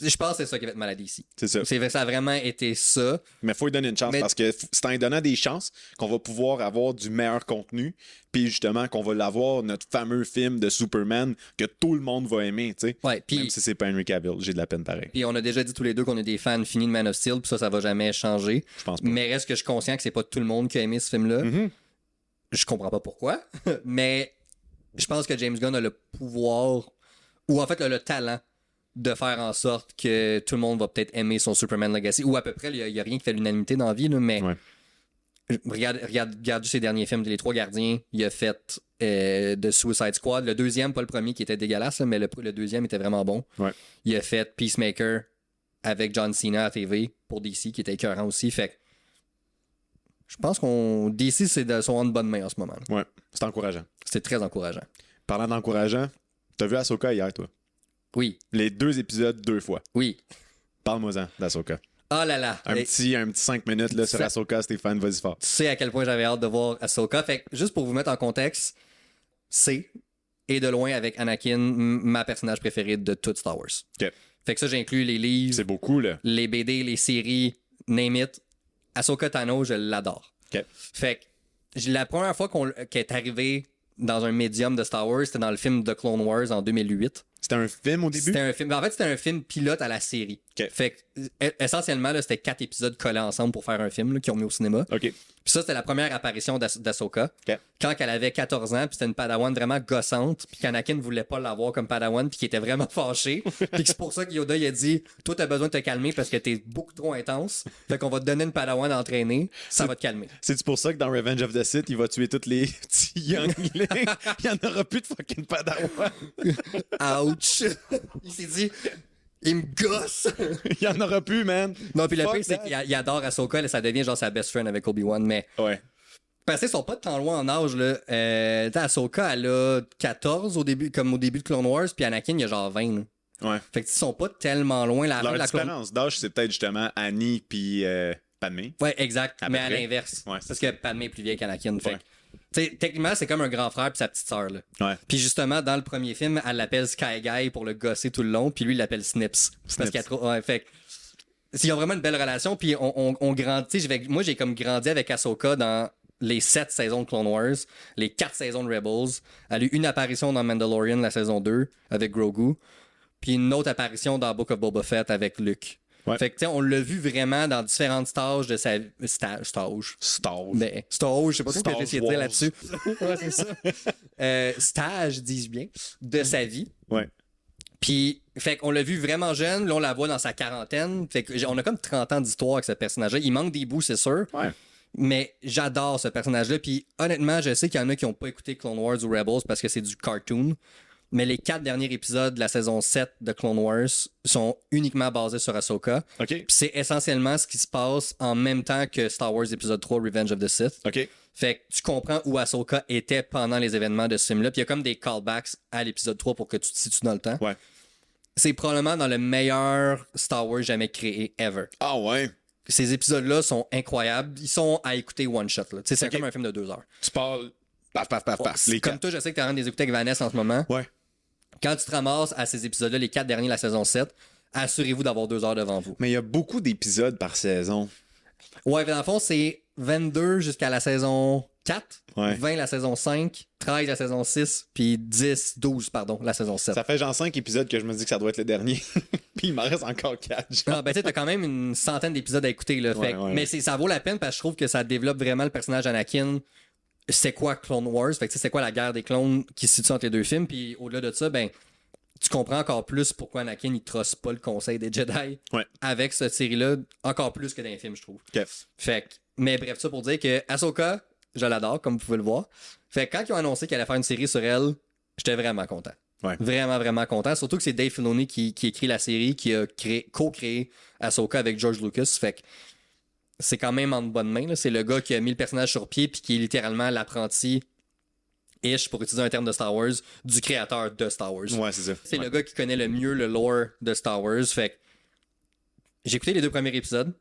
je pense que c'est ça qui va être mal à DC. C'est ça. Ça a vraiment été ça. Mais il faut lui donner une chance parce que c'est en lui donnant des chances qu'on va pouvoir avoir du meilleur contenu. Puis justement, qu'on va l'avoir, notre fameux film de Superman que tout le monde va aimer. T'sais. Ouais, même si c'est pas Henry Cavill, j'ai de la peine pareil. Puis on a déjà dit tous les deux qu'on est des fans finis de Man of Steel. Puis ça va jamais changer. Je pense pas. Mais reste que je suis conscient que c'est pas tout le monde qui a aimé ce film-là. Mm-hmm. Je comprends pas pourquoi. Mais je pense que James Gunn a le pouvoir, ou en fait le talent, de faire en sorte que tout le monde va peut-être aimer son Superman Legacy. Ou à peu près, il n'y a rien qui fait l'unanimité dans la vie, là, mais regarde ses derniers films, Les Trois Gardiens. Il a fait de Suicide Squad. Le deuxième, pas le premier qui était dégueulasse, là, mais le deuxième était vraiment bon. Ouais. Il a fait Peacemaker avec John Cena à TV pour DC, qui était écœurant aussi. Fait que je pense qu'on DC, sont en bonne main en ce moment. Ouais, c'est encourageant. C'est très encourageant. Parlant d'encourageant, t'as vu Ahsoka hier, toi? Oui. Les 2 épisodes 2 fois. Oui. Parle-moi-en d'Ahsoka. Oh là là. Un petit 5 minutes là, sur Ahsoka, Stéphane, vas-y fort. Tu sais à quel point j'avais hâte de voir Ahsoka. Fait que, juste pour vous mettre en contexte, c'est, et de loin avec Anakin, ma personnage préféré de toute Star Wars. OK. Fait que ça, j'inclus les livres. C'est beaucoup, là. Les BD, les séries, name it. Ahsoka Tano, je l'adore. OK. Fait que la première fois qu'elle est arrivée dans un médium de Star Wars, c'était dans le film The Clone Wars en 2008. C'était un film au début? C'était un film. En fait, c'était un film pilote à la série. Okay. Fait que, essentiellement, là, c'était 4 épisodes collés ensemble pour faire un film là, qu'ils ont mis au cinéma. OK. Puis ça, c'était la première apparition d'Ahsoka. Okay. Quand elle avait 14 ans, puis c'était une Padawan vraiment gossante, puis qu'Anakin voulait pas l'avoir comme Padawan, puis qu'il était vraiment fâché. Puis que c'est pour ça que Yoda, il a dit « Toi, t'as besoin de te calmer parce que t'es beaucoup trop intense. Fait qu'on va te donner une Padawan à entraîner. Ça va te calmer. » C'est pour ça que dans Revenge of the Sith, il va tuer tous les petits younglings. Il y en aura plus de fucking Padawan. Ouch! Il s'est dit... Il me gosse! Il y en aura plus, man! Non, puis le pire, c'est qu'il adore Ahsoka, là, ça devient genre sa best friend avec Obi-Wan, mais... Ouais. Parce qu'ils sont pas tant loin en âge, là. Ahsoka, elle a 14 au début de Clone Wars, puis Anakin, il a genre 20, là. Ouais. Fait qu'ils sont pas tellement loin. Leur différence d'âge, c'est peut-être justement Annie puis Padmé. Ouais, exact, mais à l'inverse. Ouais, parce que Padmé est plus vieille qu'Anakin, fait techniquement, c'est comme un grand frère puis sa petite sœur, là. Ouais. Puis justement, dans le premier film, elle l'appelle Sky Guy pour le gosser tout le long, puis lui, il l'appelle Snips. Parce qu'il a trop... Ouais, fait ils ont vraiment une belle relation, puis on grandit... Moi, j'ai comme grandi avec Ahsoka dans les 7 saisons de Clone Wars, les 4 saisons de Rebels. Elle a eu une apparition dans Mandalorian, la saison 2, avec Grogu, puis une autre apparition dans Book of Boba Fett avec Luke. Ouais. Fait que, tu sais, on l'a vu vraiment dans différentes stages de sa stage. Ben, stage, je sais pas trop ce que j'ai essayé de dire là-dessus. Ouais, c'est ça. Stage, dis-je bien, de sa vie. Ouais. Puis, fait qu'on l'a vu vraiment jeune, là, on la voit dans sa quarantaine. Fait qu'on a comme 30 ans d'histoire avec ce personnage-là. Il manque des bouts, c'est sûr. Ouais. Mais j'adore ce personnage-là. Puis, honnêtement, je sais qu'il y en a qui n'ont pas écouté Clone Wars ou Rebels parce que c'est du cartoon. Mais les 4 derniers épisodes de la saison 7 de Clone Wars sont uniquement basés sur Ahsoka. OK. Puis c'est essentiellement ce qui se passe en même temps que Star Wars épisode 3 Revenge of the Sith. OK. Fait que tu comprends où Ahsoka était pendant les événements de ce film-là. Puis il y a comme des callbacks à l'épisode 3 pour que tu te situes dans le temps. Ouais. c'est probablement dans le meilleur Star Wars jamais créé ever. Ah ouais. Ces épisodes-là sont incroyables. Ils sont à écouter one shot. Là. C'est comme un film de 2 heures. Tu parles. Paf, paf, paf, paf. Comme 4. toi, je sais que tu es en train de les écouter avec Vanessa en ce moment. Ouais. Quand tu te ramasses à ces épisodes-là, les 4 derniers de la saison 7, assurez-vous d'avoir 2 heures devant vous. Mais il y a beaucoup d'épisodes par saison. Ouais, dans le fond, c'est 22 jusqu'à la saison 4, Ouais. 20 la saison 5, 13 la saison 6, puis 12, pardon, la saison 7. Ça fait genre 5 épisodes que je me dis que ça doit être le dernier. Puis il m'en reste encore 4. Ah, ben tu sais, t'as quand même une centaine d'épisodes à écouter, là. Mais ça vaut la peine parce que je trouve que ça développe vraiment le personnage Anakin. C'est quoi Clone Wars? Fait que c'est quoi la guerre des clones qui se situe entre les deux films? Puis au-delà de ça, ben, tu comprends encore plus pourquoi Anakin il trosse pas le conseil des Jedi avec cette série-là, encore plus que dans les films, je trouve. Okay. Fait que, mais bref, ça pour dire que Ahsoka, je l'adore, comme vous pouvez le voir. Fait que quand ils ont annoncé qu'elle allait faire une série sur elle, j'étais vraiment content. Ouais. Vraiment, vraiment content. Surtout que c'est Dave Filoni qui écrit la série, qui a co-créé Ahsoka avec George Lucas. Fait que c'est quand même en bonne main. Là. C'est le gars qui a mis le personnage sur pied puis qui est littéralement l'apprenti, pour utiliser un terme de Star Wars, du créateur de Star Wars. Ouais, c'est ça. C'est le gars qui connaît le mieux le lore de Star Wars. Fait que j'ai écouté les 2 premiers épisodes.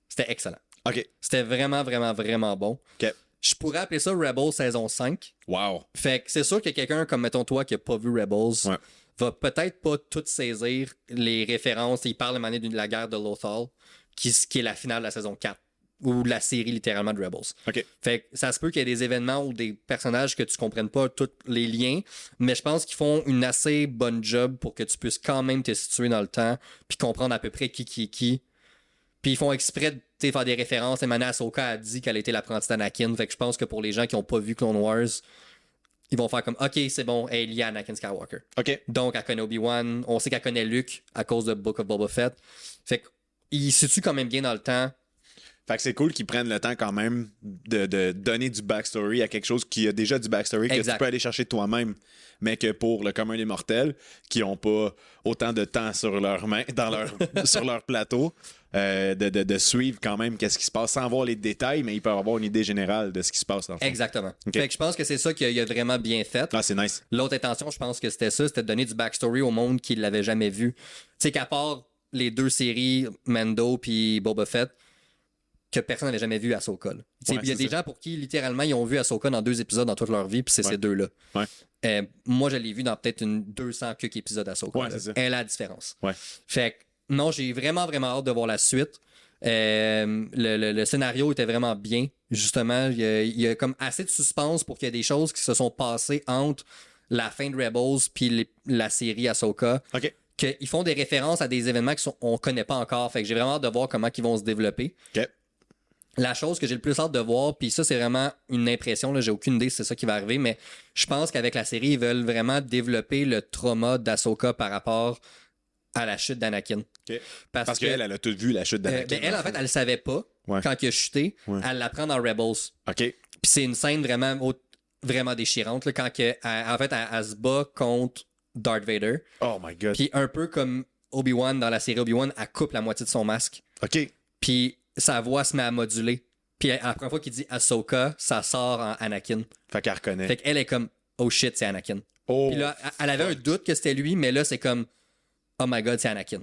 C'était excellent. OK. C'était vraiment, vraiment, vraiment bon. OK. Je pourrais appeler ça Rebels saison 5. Wow. Fait que c'est sûr que quelqu'un comme, mettons toi, qui a pas vu Rebels, va peut-être pas tout saisir les références. Il parle de manière de la guerre de Lothal, qui est la finale de la saison 4. Ou la série littéralement de Rebels. OK. Fait que ça se peut qu'il y ait des événements ou des personnages que tu comprennes pas tous les liens, mais je pense qu'ils font une assez bonne job pour que tu puisses quand même te situer dans le temps puis comprendre à peu près qui est qui. Puis ils font exprès de faire des références. Et Ahsoka a dit qu'elle était l'apprenti d'Anakin. Fait que je pense que pour les gens qui ont pas vu Clone Wars, ils vont faire comme OK, c'est bon, elle est liée à Anakin Skywalker. OK. Donc elle connaît Obi-Wan. On sait qu'elle connaît Luke à cause de Book of Boba Fett. Fait qu'ils se situent quand même bien dans le temps. Fait que c'est cool qu'ils prennent le temps quand même de donner du backstory à quelque chose qui a déjà du backstory que tu peux aller chercher toi-même, mais que pour le commun des mortels qui n'ont pas autant de temps sur leurs mains, sur leur plateau, de suivre quand même qu'est-ce qui se passe sans voir les détails, mais ils peuvent avoir une idée générale de ce qui se passe dans le fond. Exactement. Okay. Fait que je pense que c'est ça qu'il a vraiment bien fait. Ah, c'est nice. L'autre intention, je pense que c'était ça, c'était de donner du backstory au monde qui l'avait jamais vu. Tu sais qu'à part les 2 séries, Mando puis Boba Fett, que personne n'avait jamais vu Ahsoka. Il y a des gens pour qui, littéralement, ils ont vu Ahsoka dans 2 épisodes dans toute leur vie, puis c'est ces 2-là. Ouais. Moi, je l'ai vu dans peut-être une 200 quelques épisodes d'Ahsoka. Ouais, c'est ça. Elle a la différence. Ouais. Fait que, non, j'ai vraiment, vraiment hâte de voir la suite. Le scénario était vraiment bien. Justement, il y a comme assez de suspense pour qu'il y ait des choses qui se sont passées entre la fin de Rebels puis la série Ahsoka. OK. Qu'ils font des références à des événements qu'on connaît pas encore. Fait que j'ai vraiment hâte de voir comment ils vont se développer. OK. La chose que j'ai le plus hâte de voir, puis ça, c'est vraiment une impression, là, j'ai aucune idée si c'est ça qui va arriver, mais je pense qu'avec la série, ils veulent vraiment développer le trauma d'Ahsoka par rapport à la chute d'Anakin. Okay. Parce qu'elle, elle a tout vu, la chute d'Anakin. Elle, en fait, elle le savait pas quand il a chuté. Ouais. Elle l'apprend dans Rebels. OK. Puis c'est une scène vraiment déchirante, là, quand en fait, elle se bat contre Darth Vader. Oh my God. Puis un peu comme Obi-Wan dans la série Obi-Wan, elle coupe la moitié de son masque. OK. Puis sa voix se met à moduler. Puis à la première fois qu'il dit Ahsoka, ça sort en Anakin. Fait qu'elle reconnaît. Fait qu'elle est comme oh shit, c'est Anakin. Oh. Puis là, elle avait un doute que c'était lui, mais là, c'est comme oh my god, c'est Anakin.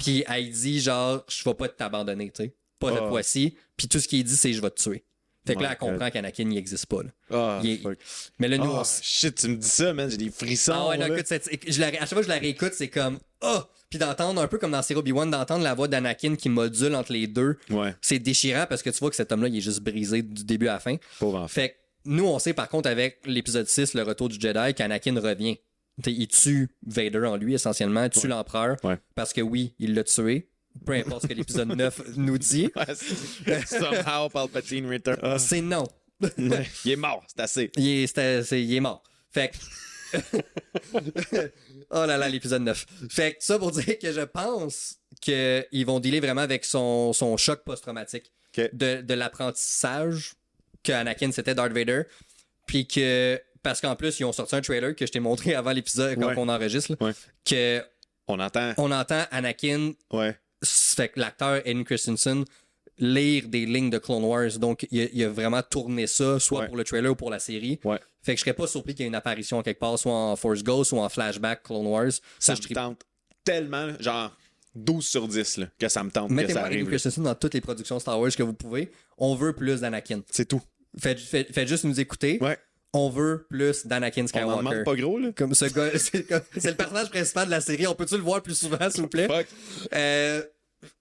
Puis elle dit genre, je vais pas t'abandonner, tu sais. Pas cette fois-ci. Puis tout ce qu'il dit, c'est je vais te tuer. Fait que là, elle comprend qu'Anakin, il existe pas. Là. Mais là, nous, shit, tu me dis ça, man, j'ai des frissons. Ah ouais, non, écoute, à chaque fois que je la réécoute, c'est comme oh! Puis d'entendre un peu comme dans Série Obi-Wan, d'entendre la voix d'Anakin qui module entre les deux, c'est déchirant parce que tu vois que cet homme-là, il est juste brisé du début à la fin. Pauvre enfant. Fait que nous, on sait par contre avec l'épisode 6, le retour du Jedi, qu'Anakin revient. Il tue Vader en lui, essentiellement, il tue l'empereur, parce que oui, il l'a tué. Peu importe ce que l'épisode 9 nous dit. Somehow Palpatine return. C'est non. Il est mort, c'est assez. Il est mort. Fait que... oh là là, l'épisode 9. Fait que ça pour dire que je pense qu'ils vont dealer vraiment avec son choc post-traumatique. Okay. De l'apprentissage que Anakin c'était Darth Vader. Puis que... Parce qu'en plus, ils ont sorti un trailer que je t'ai montré avant l'épisode quand on enregistre. Là, que... On entend Anakin... Fait que l'acteur Hayden Christensen lire des lignes de Clone Wars. Donc, il a vraiment tourné ça, soit pour le trailer ou pour la série. Fait que je serais pas surpris qu'il y ait une apparition quelque part, soit en Force Ghost ou en flashback Clone Wars. Ça me tente. tellement, genre 12 sur 10 là, que ça me tente que ça Mettez-moi arrive. Hayden Christensen dans toutes les productions Star Wars que vous pouvez. On veut plus d'Anakin. C'est tout. Faites juste nous écouter. Ouais. On veut plus d'Anakin On en Skywalker. demande pas gros, là. Comme ce gars, c'est le personnage principal de la série. On peut-tu le voir plus souvent, s'il vous plaît? Fuck.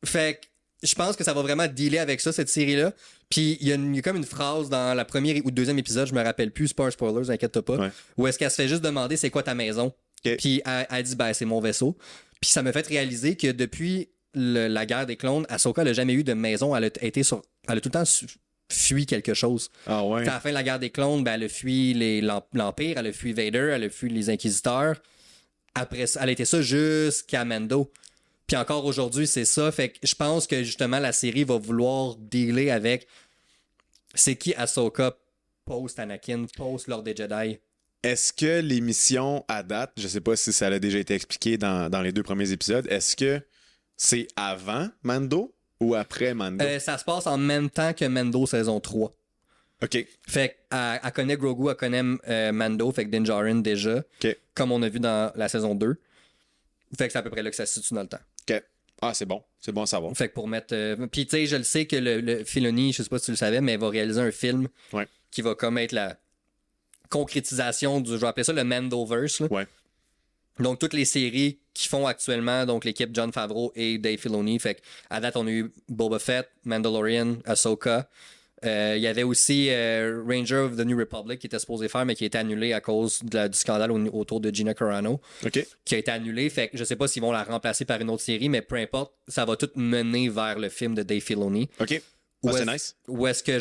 Fait que je pense que ça va vraiment dealer avec ça, cette série-là. Puis il y a comme une phrase dans la première ou deuxième épisode, je me rappelle plus, c'est pas un spoiler, inquiète pas, Ouais. où est-ce qu'elle se fait juste demander c'est quoi ta maison. Ok. Puis elle dit ben c'est mon vaisseau. Puis ça me fait réaliser que depuis la guerre des clones, Ahsoka n'a jamais eu de maison. Elle a tout le temps fui quelque chose. Ah ouais. Puis à la fin de la guerre des clones, ben, elle a fui l'Empire, elle a fui Vader, elle a fui les Inquisiteurs. Après ça, elle a été ça jusqu'à Mando. Puis encore aujourd'hui, c'est ça. Fait que je pense que justement, la série va vouloir dealer avec c'est qui Ahsoka post-Anakin, post-Lord des Jedi. Est-ce que l'émission à date, je sais pas si ça a déjà été expliqué dans les 2 premiers épisodes, est-ce que c'est avant Mando ou après Mando? Ça se passe en même temps que Mando saison 3. OK. Fait qu'elle connaît Grogu, elle connaît Mando, fait que Din Djarin déjà, OK. comme on a vu dans la saison 2. Fait que c'est à peu près là que ça se situe dans le temps. OK. Ah, c'est bon. C'est bon à savoir. Fait que pour mettre. Puis tu sais, je le sais que le Filoni, je sais pas si tu le savais, mais il va réaliser un film Ouais. qui va comme être la concrétisation du. Je vais appeler ça le Mandoverse. Là. Ouais. Donc toutes les séries qui font actuellement, donc l'équipe Jon Favreau et Dave Filoni. Fait qu'à date, on a eu Boba Fett, Mandalorian, Ahsoka. Il y avait aussi Ranger of the New Republic qui était supposé faire, mais qui a été annulé à cause du scandale autour de Gina Carano. OK. Qui a été annulé. Fait que je sais pas s'ils vont la remplacer par une autre série, mais peu importe, ça va tout mener vers le film de Dave Filoni. OK. Où Ah, c'est est-ce- nice. Où est-ce que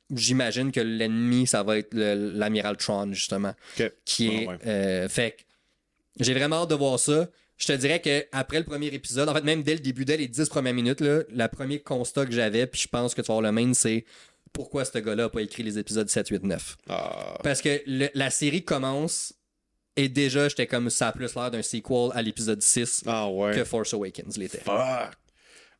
j'imagine que l'ennemi, ça va être l'amiral Tron, justement. OK. Qui Ah, est. ouais. Fait que j'ai vraiment hâte de voir ça. Je te dirais qu'après le premier épisode, en fait, même dès le début, dès les 10 premières minutes, là, le premier constat que j'avais, puis je pense que tu vas avoir le même, c'est pourquoi ce gars-là n'a pas écrit les épisodes 7, 8, 9. Ah. Parce que la série commence et déjà, j'étais comme ça a plus l'air d'un sequel à l'épisode 6 Ah ouais. que Force Awakens l'était. Fuck.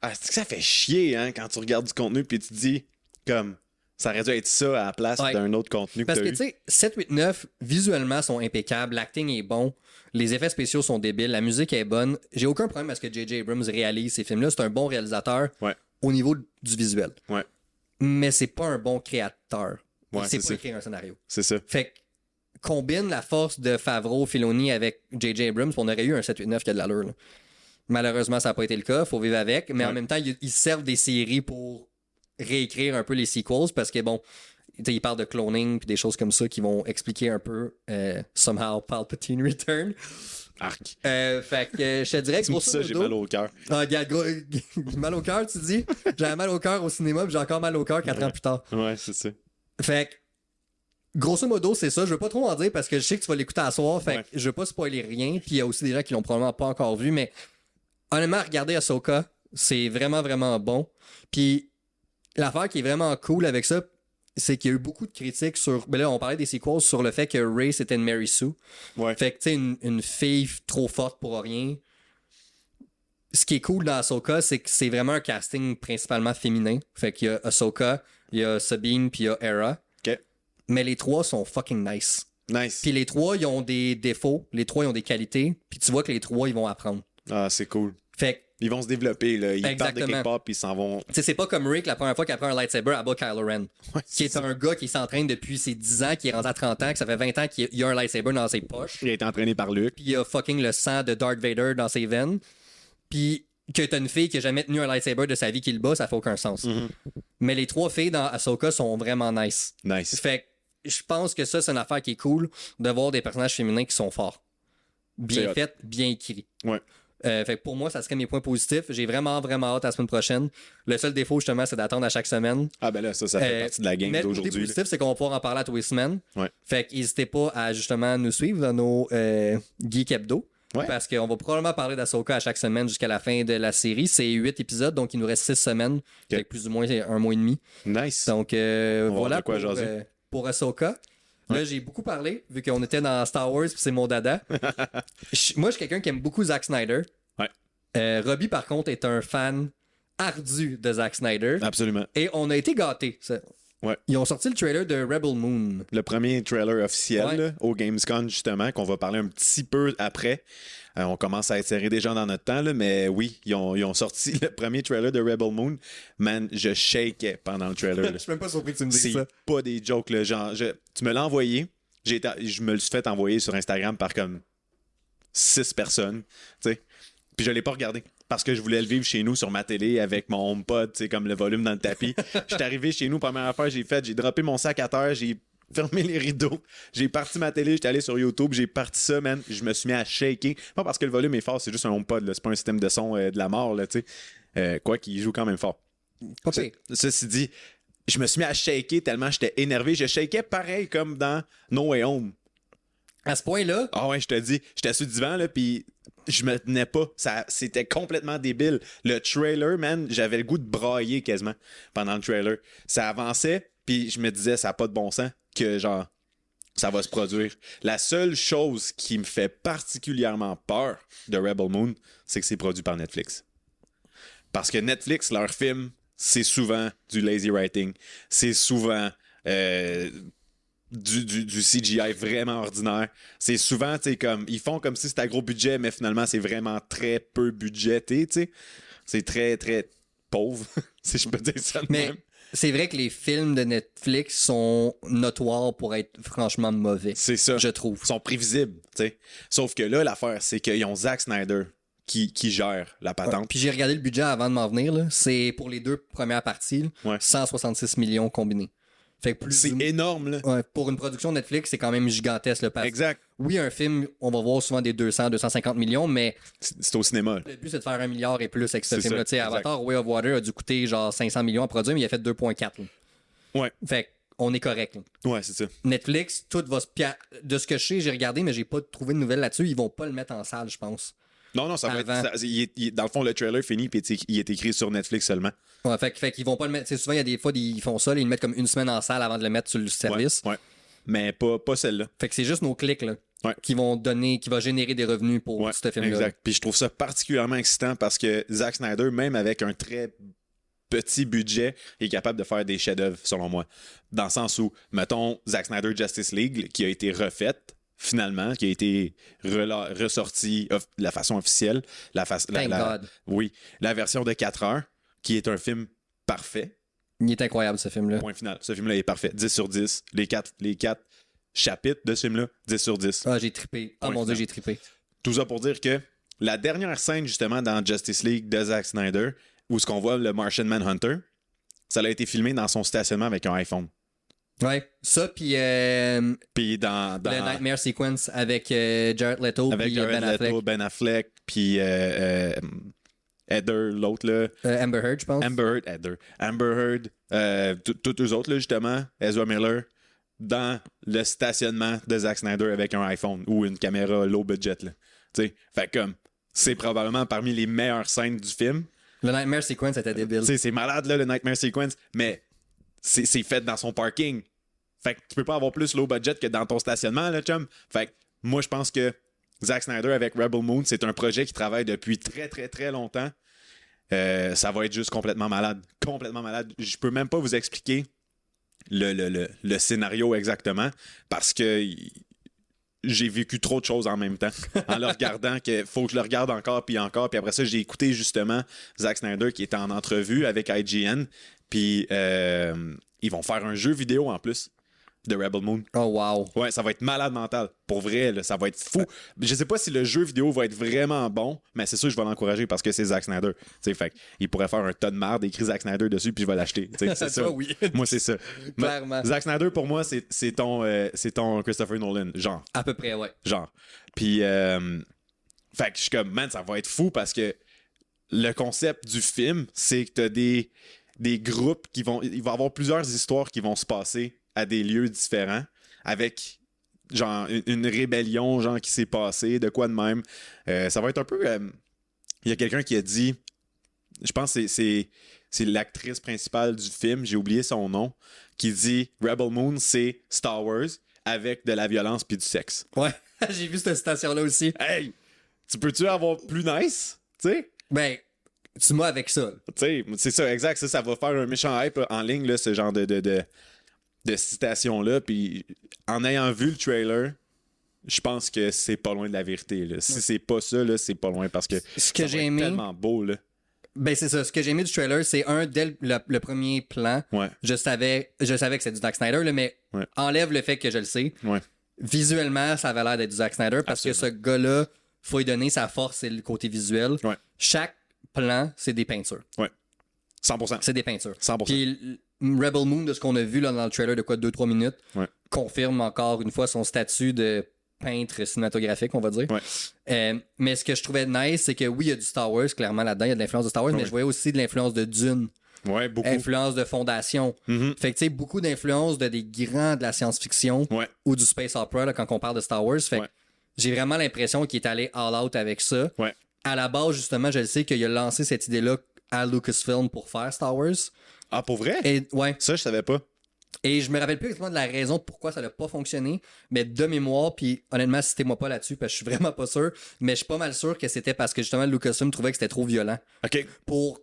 Ah, c'est que ça fait chier, hein, quand tu regardes du contenu puis tu te dis, comme, ça aurait dû être ça à la place Ouais. d'un autre contenu que Parce t'as que eu. tu sais, 7, 8, 9, visuellement sont impeccables, l'acting est bon, les effets spéciaux sont débiles, la musique est bonne. J'ai aucun problème à ce que J.J. Abrams réalise ces films-là. C'est un bon réalisateur Ouais. au niveau du visuel. Ouais. Mais c'est pas un bon créateur. Ouais, Il sait c'est pas ça. écrire un scénario. C'est ça. Fait que combine la force de Favreau, Filoni avec J.J. Abrams, on aurait eu un 7, 8, 9 qui a de l'allure. Là. Malheureusement, ça n'a pas été le cas. Faut vivre avec. Mais en Ouais. même temps, ils servent des séries pour réécrire un peu les sequels parce que bon, tu sais, ils parlent de cloning puis des choses comme ça qui vont expliquer un peu somehow Palpatine Return. Arc. Fait que je te dirais que Tout grosso ça, j'ai modo- mal au cœur. Ah, regarde, mal au cœur, tu dis? J'avais mal au cœur au cinéma puis j'ai encore mal au cœur 4 ans plus tard. Ouais, c'est ça. Fait que, grosso modo, c'est ça. Je veux pas trop en dire parce que je sais que tu vas l'écouter à soir. Fait Ouais. que je veux pas spoiler rien. Puis il y a aussi des gens qui l'ont probablement pas encore vu. Mais honnêtement, regardez Ahsoka. C'est vraiment, vraiment bon. Puis l'affaire qui est vraiment cool avec ça, c'est qu'il y a eu beaucoup de critiques sur. Ben là, on parlait des sequels sur le fait que Rey c'était une Mary Sue. Ouais. Fait que, tu sais, une fille trop forte pour rien. Ce qui est cool dans Ahsoka, c'est que c'est vraiment un casting principalement féminin. Fait qu'il y a Ahsoka, il y a Sabine, puis il y a Hera. OK. Mais les trois sont fucking nice. Nice. Puis les trois, ils ont des défauts. Les trois, ils ont des qualités. Puis tu vois que les trois, ils vont apprendre. Ah, c'est cool. Fait que, Ils vont se développer, là. Ils partent de Exactement. quelque part puis ils s'en vont. tu sais, c'est pas comme Rick la première fois qu'il apprend un lightsaber à bas Kylo Ren. Ouais, Qui est un gars qui s'entraîne depuis ses 10 ans, qui est rendu à 30 ans, que ça fait 20 ans qu'il a un lightsaber dans ses poches. Il a été entraîné par Luke. Puis il a fucking le sang de Darth Vader dans ses veines. Puis que t'as une fille qui a jamais tenu un lightsaber de sa vie qui le bat, ça fait aucun sens. Mhm. Mais les trois filles dans Ahsoka sont vraiment nice. Nice. Fait que je pense que ça, c'est une affaire qui est cool de voir des personnages féminins qui sont forts. C'est Bien hot. faits, bien écrits. Ouais. Fait que pour moi, ça serait mes points positifs. J'ai vraiment, vraiment hâte à la semaine prochaine. Le seul défaut, justement, c'est d'attendre à chaque semaine. Ah, ben là, ça fait partie de la game Mais le côté d'aujourd'hui. là. positif, c'est qu'on va pouvoir en parler à tous les semaines. Ouais. Fait que n'hésitez pas à justement nous suivre dans nos Geek Hebdo. Ouais. Parce qu'on va probablement parler d'Ahsoka à chaque semaine jusqu'à la fin de la série. C'est 8 épisodes, donc il nous reste 6 semaines. Fait que plus ou moins un mois et demi. Nice. Donc va voilà avoir de quoi pour, jaser. pour Ahsoka. Là, j'ai beaucoup parlé, vu qu'on était dans Star Wars, puis c'est mon dada. Moi, je suis quelqu'un qui aime beaucoup Zack Snyder. Ouais. Robbie, par contre, est un fan ardu de Zack Snyder. Absolument. Et on a été gâtés. Ouais. Ils ont sorti le trailer de Rebel Moon. Le premier trailer officiel Ouais. là, au Gamescom, justement, qu'on va parler un petit peu après. On commence à insérer des gens dans notre temps, là, mais oui, ils ont sorti le premier trailer de Rebel Moon. Man, je shakeais pendant le trailer. Je suis même pas surpris que tu me dises C'est ça. pas des jokes. Là, genre, tu me l'as envoyé. Je me le suis fait envoyer sur Instagram par comme 6 personnes. T'sais. Puis je l'ai pas regardé. Parce que je voulais le vivre chez nous sur ma télé avec mon HomePod, comme le volume dans le tapis. J'étais arrivé chez nous, première affaire j'ai droppé mon sac à terre, j'ai fermé les rideaux, j'ai parti ma télé, j'étais allé sur YouTube, j'ai parti ça, man. Je me suis mis à shaker. Pas parce que le volume est fort, c'est juste un HomePod, là. C'est pas un système de son de la mort, là, tu sais. Quoi qu'il joue quand même fort. Pas pire. Ceci dit, je me suis mis à shaker tellement j'étais énervé. Je shakais pareil comme dans No Way Home. À ce point-là, Ah ouais, je te dis, j'étais sur le divan, là, puis je me tenais pas. C'était complètement débile. Le trailer, man, j'avais le goût de brailler quasiment pendant le trailer. Ça avançait, puis je me disais, ça n'a pas de bon sens que, genre, ça va se produire. La seule chose qui me fait particulièrement peur de Rebel Moon, c'est que c'est produit par Netflix. Parce que Netflix, leur film, c'est souvent du lazy writing. C'est souvent du CGI vraiment ordinaire. C'est souvent, tu sais, comme ils font comme si c'était à gros budget, mais finalement, c'est vraiment très peu budgété, tu sais. C'est très, très pauvre, si je peux dire ça de mais même. c'est vrai que les films de Netflix sont notoires pour être franchement mauvais. C'est ça. Je trouve. Ils sont prévisibles, tu sais. Sauf que là, l'affaire, c'est qu'ils ont Zack Snyder qui gère la patente. Ouais. Puis j'ai regardé le budget avant de m'en venir. Là. C'est pour les 2 premières parties, là, Ouais. 166 millions combinés. Fait que plus C'est énorme, là. ouais, pour une production Netflix, c'est quand même gigantesque. Là, parce... Exact. Oui, un film, on va voir souvent des 200, 250 millions, mais C'est au cinéma. Là. le but, c'est de faire 1 milliard et plus avec ce C'est film-là. ça, Tu sais, exact. Avatar, Way of Water a dû coûter genre 500 millions à produire, mais il a fait 2,4. Là. Ouais. Fait qu'on est correct. Là. Ouais, c'est ça. Netflix, tout va se... De ce que je sais, j'ai regardé, mais j'ai pas trouvé de nouvelles là-dessus. Ils vont pas le mettre en salle, je pense. Non, ça va être. Avant. Dans le fond, le trailer finit, puis il est écrit sur Netflix seulement. Ouais, fait qu'ils vont pas le mettre. Tu sais, souvent, il y a des fois, ils font ça, là, ils le mettent comme une semaine en salle avant de le mettre sur le service. Ouais. Mais pas celle-là. Fait que c'est juste nos clics là, Ouais. qui vont générer des revenus pour Ouais, ce film-là. exact. Puis je trouve ça particulièrement excitant parce que Zack Snyder, même avec un très petit budget, est capable de faire des chefs-d'œuvre, selon moi. Dans le sens où, mettons, Zack Snyder Justice League, qui a été refaite, finalement, qui a été ressorti de la façon officielle. Thank God. Oui, la version de 4 heures, qui est un film parfait. Il est incroyable, ce film-là. Point final. Ce film-là est parfait. 10 sur 10. Les quatre chapitres de ce film-là, 10 sur 10. Ah, j'ai trippé. Oh Point mon Dieu, final. j'ai trippé. Tout ça pour dire que la dernière scène, justement, dans Justice League de Zack Snyder, où ce qu'on voit le Martian Manhunter, ça a été filmé dans son stationnement avec un iPhone. Ouais, ça, puis Puis dans le Nightmare Sequence avec Jared Leto, avec puis Jared Ben Affleck. Leto, Ben Affleck, puis Heather, l'autre, là. Amber Heard, je pense. Amber Heard, tous eux autres, là, justement, Ezra Miller, dans le stationnement de Zack Snyder avec un iPhone ou une caméra low budget, là. Tu sais, fait comme, c'est probablement parmi les meilleures scènes du film. Le Nightmare Sequence était débile. Tu sais, c'est malade, là, le Nightmare Sequence, mais c'est fait dans son parking. Fait que tu peux pas avoir plus low budget que dans ton stationnement, là, chum. Fait que moi, je pense que Zack Snyder avec Rebel Moon, c'est un projet qui travaille depuis très, très, très longtemps. Ça va être juste complètement malade. Complètement malade. Je peux même pas vous expliquer le scénario exactement parce que j'ai vécu trop de choses en même temps en le regardant que faut que je le regarde encore puis après ça j'ai écouté justement Zack Snyder qui était en entrevue avec IGN puis ils vont faire un jeu vidéo en plus de Rebel Moon. Oh wow. Ouais, ça va être malade mental. Pour vrai, là, ça va être fou. Je sais pas si le jeu vidéo va être vraiment bon, mais c'est sûr que je vais l'encourager parce que c'est Zack Snyder. T'sais, fait il pourrait faire un tas de merde, écrire Zack Snyder dessus, puis je vais l'acheter. C'est ça. Toi, oui. Moi, c'est ça. Clairement. Zack Snyder, pour moi, c'est ton Christopher Nolan. À peu près, ouais. Genre. Puis, fait que je suis comme, man, ça va être fou parce que le concept du film, c'est que t'as des groupes qui vont. Il va y avoir plusieurs histoires qui vont se passer à des lieux différents avec genre une rébellion genre qui s'est passée, de quoi de même. Ça va être un peu... Il y a quelqu'un qui a dit, je pense que c'est l'actrice principale du film, j'ai oublié son nom, qui dit Rebel Moon, c'est Star Wars avec de la violence puis du sexe. Ouais, j'ai vu cette citation-là aussi. Hey! Tu peux-tu avoir plus nice? Tu sais? Ben, Tu m'as avec ça. Tu sais, c'est ça, exact. Ça va faire un méchant hype en ligne, là, ce genre de citation-là. Puis en ayant vu le trailer, je pense que c'est pas loin de la vérité. Là. Si c'est pas ça, là, c'est pas loin parce que Ce que j'ai aimé, tellement beau. Là. ben c'est ça. Ce que j'ai aimé du trailer, c'est dès le premier plan, Ouais. je savais que c'était du Zack Snyder, là, mais Ouais. enlève le fait que je le sais. Ouais. Visuellement, ça avait l'air d'être du Zack Snyder parce Absolument. que ce gars-là, faut lui donner sa force et le côté visuel. Ouais. Chaque plan, c'est des peintures. Ouais. 100%. C'est des peintures. 100%. Puis Rebel Moon, de ce qu'on a vu là, dans le trailer de 2-3 minutes, Ouais. confirme encore une fois son statut de peintre cinématographique, on va dire. Ouais. Mais ce que je trouvais nice, c'est que oui, il y a du Star Wars, clairement là-dedans, il y a de l'influence de Star Wars, mais je voyais aussi de l'influence de Dune, Ouais, beaucoup. influence de Fondation. Mhm. Fait que tu sais, beaucoup d'influence de des grands de la science-fiction Ouais. ou du space opera là, quand on parle de Star Wars. Fait que Ouais. j'ai vraiment l'impression qu'il est allé all out avec ça. Ouais. À la base, justement, je le sais qu'il a lancé cette idée-là à Lucasfilm pour faire Star Wars. Ah, pour vrai? Et ouais. Ça, je savais pas. Et je me rappelle plus exactement de la raison pourquoi ça n'a pas fonctionné, mais de mémoire, puis honnêtement, citez-moi pas là-dessus parce que je suis vraiment pas sûr, mais je suis pas mal sûr que c'était parce que justement Lucasfilm trouvait que c'était trop violent OK. pour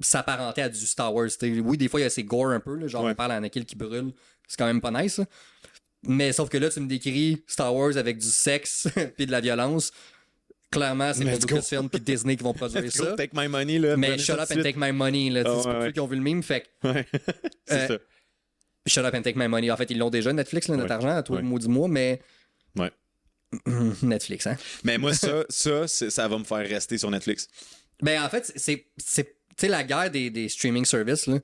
s'apparenter à du Star Wars. T'sais, oui, des fois il y a ces gore un peu, là, genre Ouais. on parle à Anakin qui brûle, c'est quand même pas nice. Ça. Mais sauf que là, tu me décris Star Wars avec du sexe puis de la violence. Clairement, c'est pas Let's go. Lucasfilm puis Disney qui vont produire Let's go, ça. take my money, là. Mais prenez shut ça up tout and de take my money, là. Ah, C'est pour ouais. ceux qui ont vu le meme, fait que suite. Ouais. C'est ça. shut up and take my money. En fait, ils l'ont déjà, Netflix, là, notre Ouais. argent, à tout Ouais. le maudit mois, mais. Ouais. Netflix, hein. Mais moi, ça va me faire rester sur Netflix. Ben, en fait, c'est tu sais, la guerre des streaming services, là,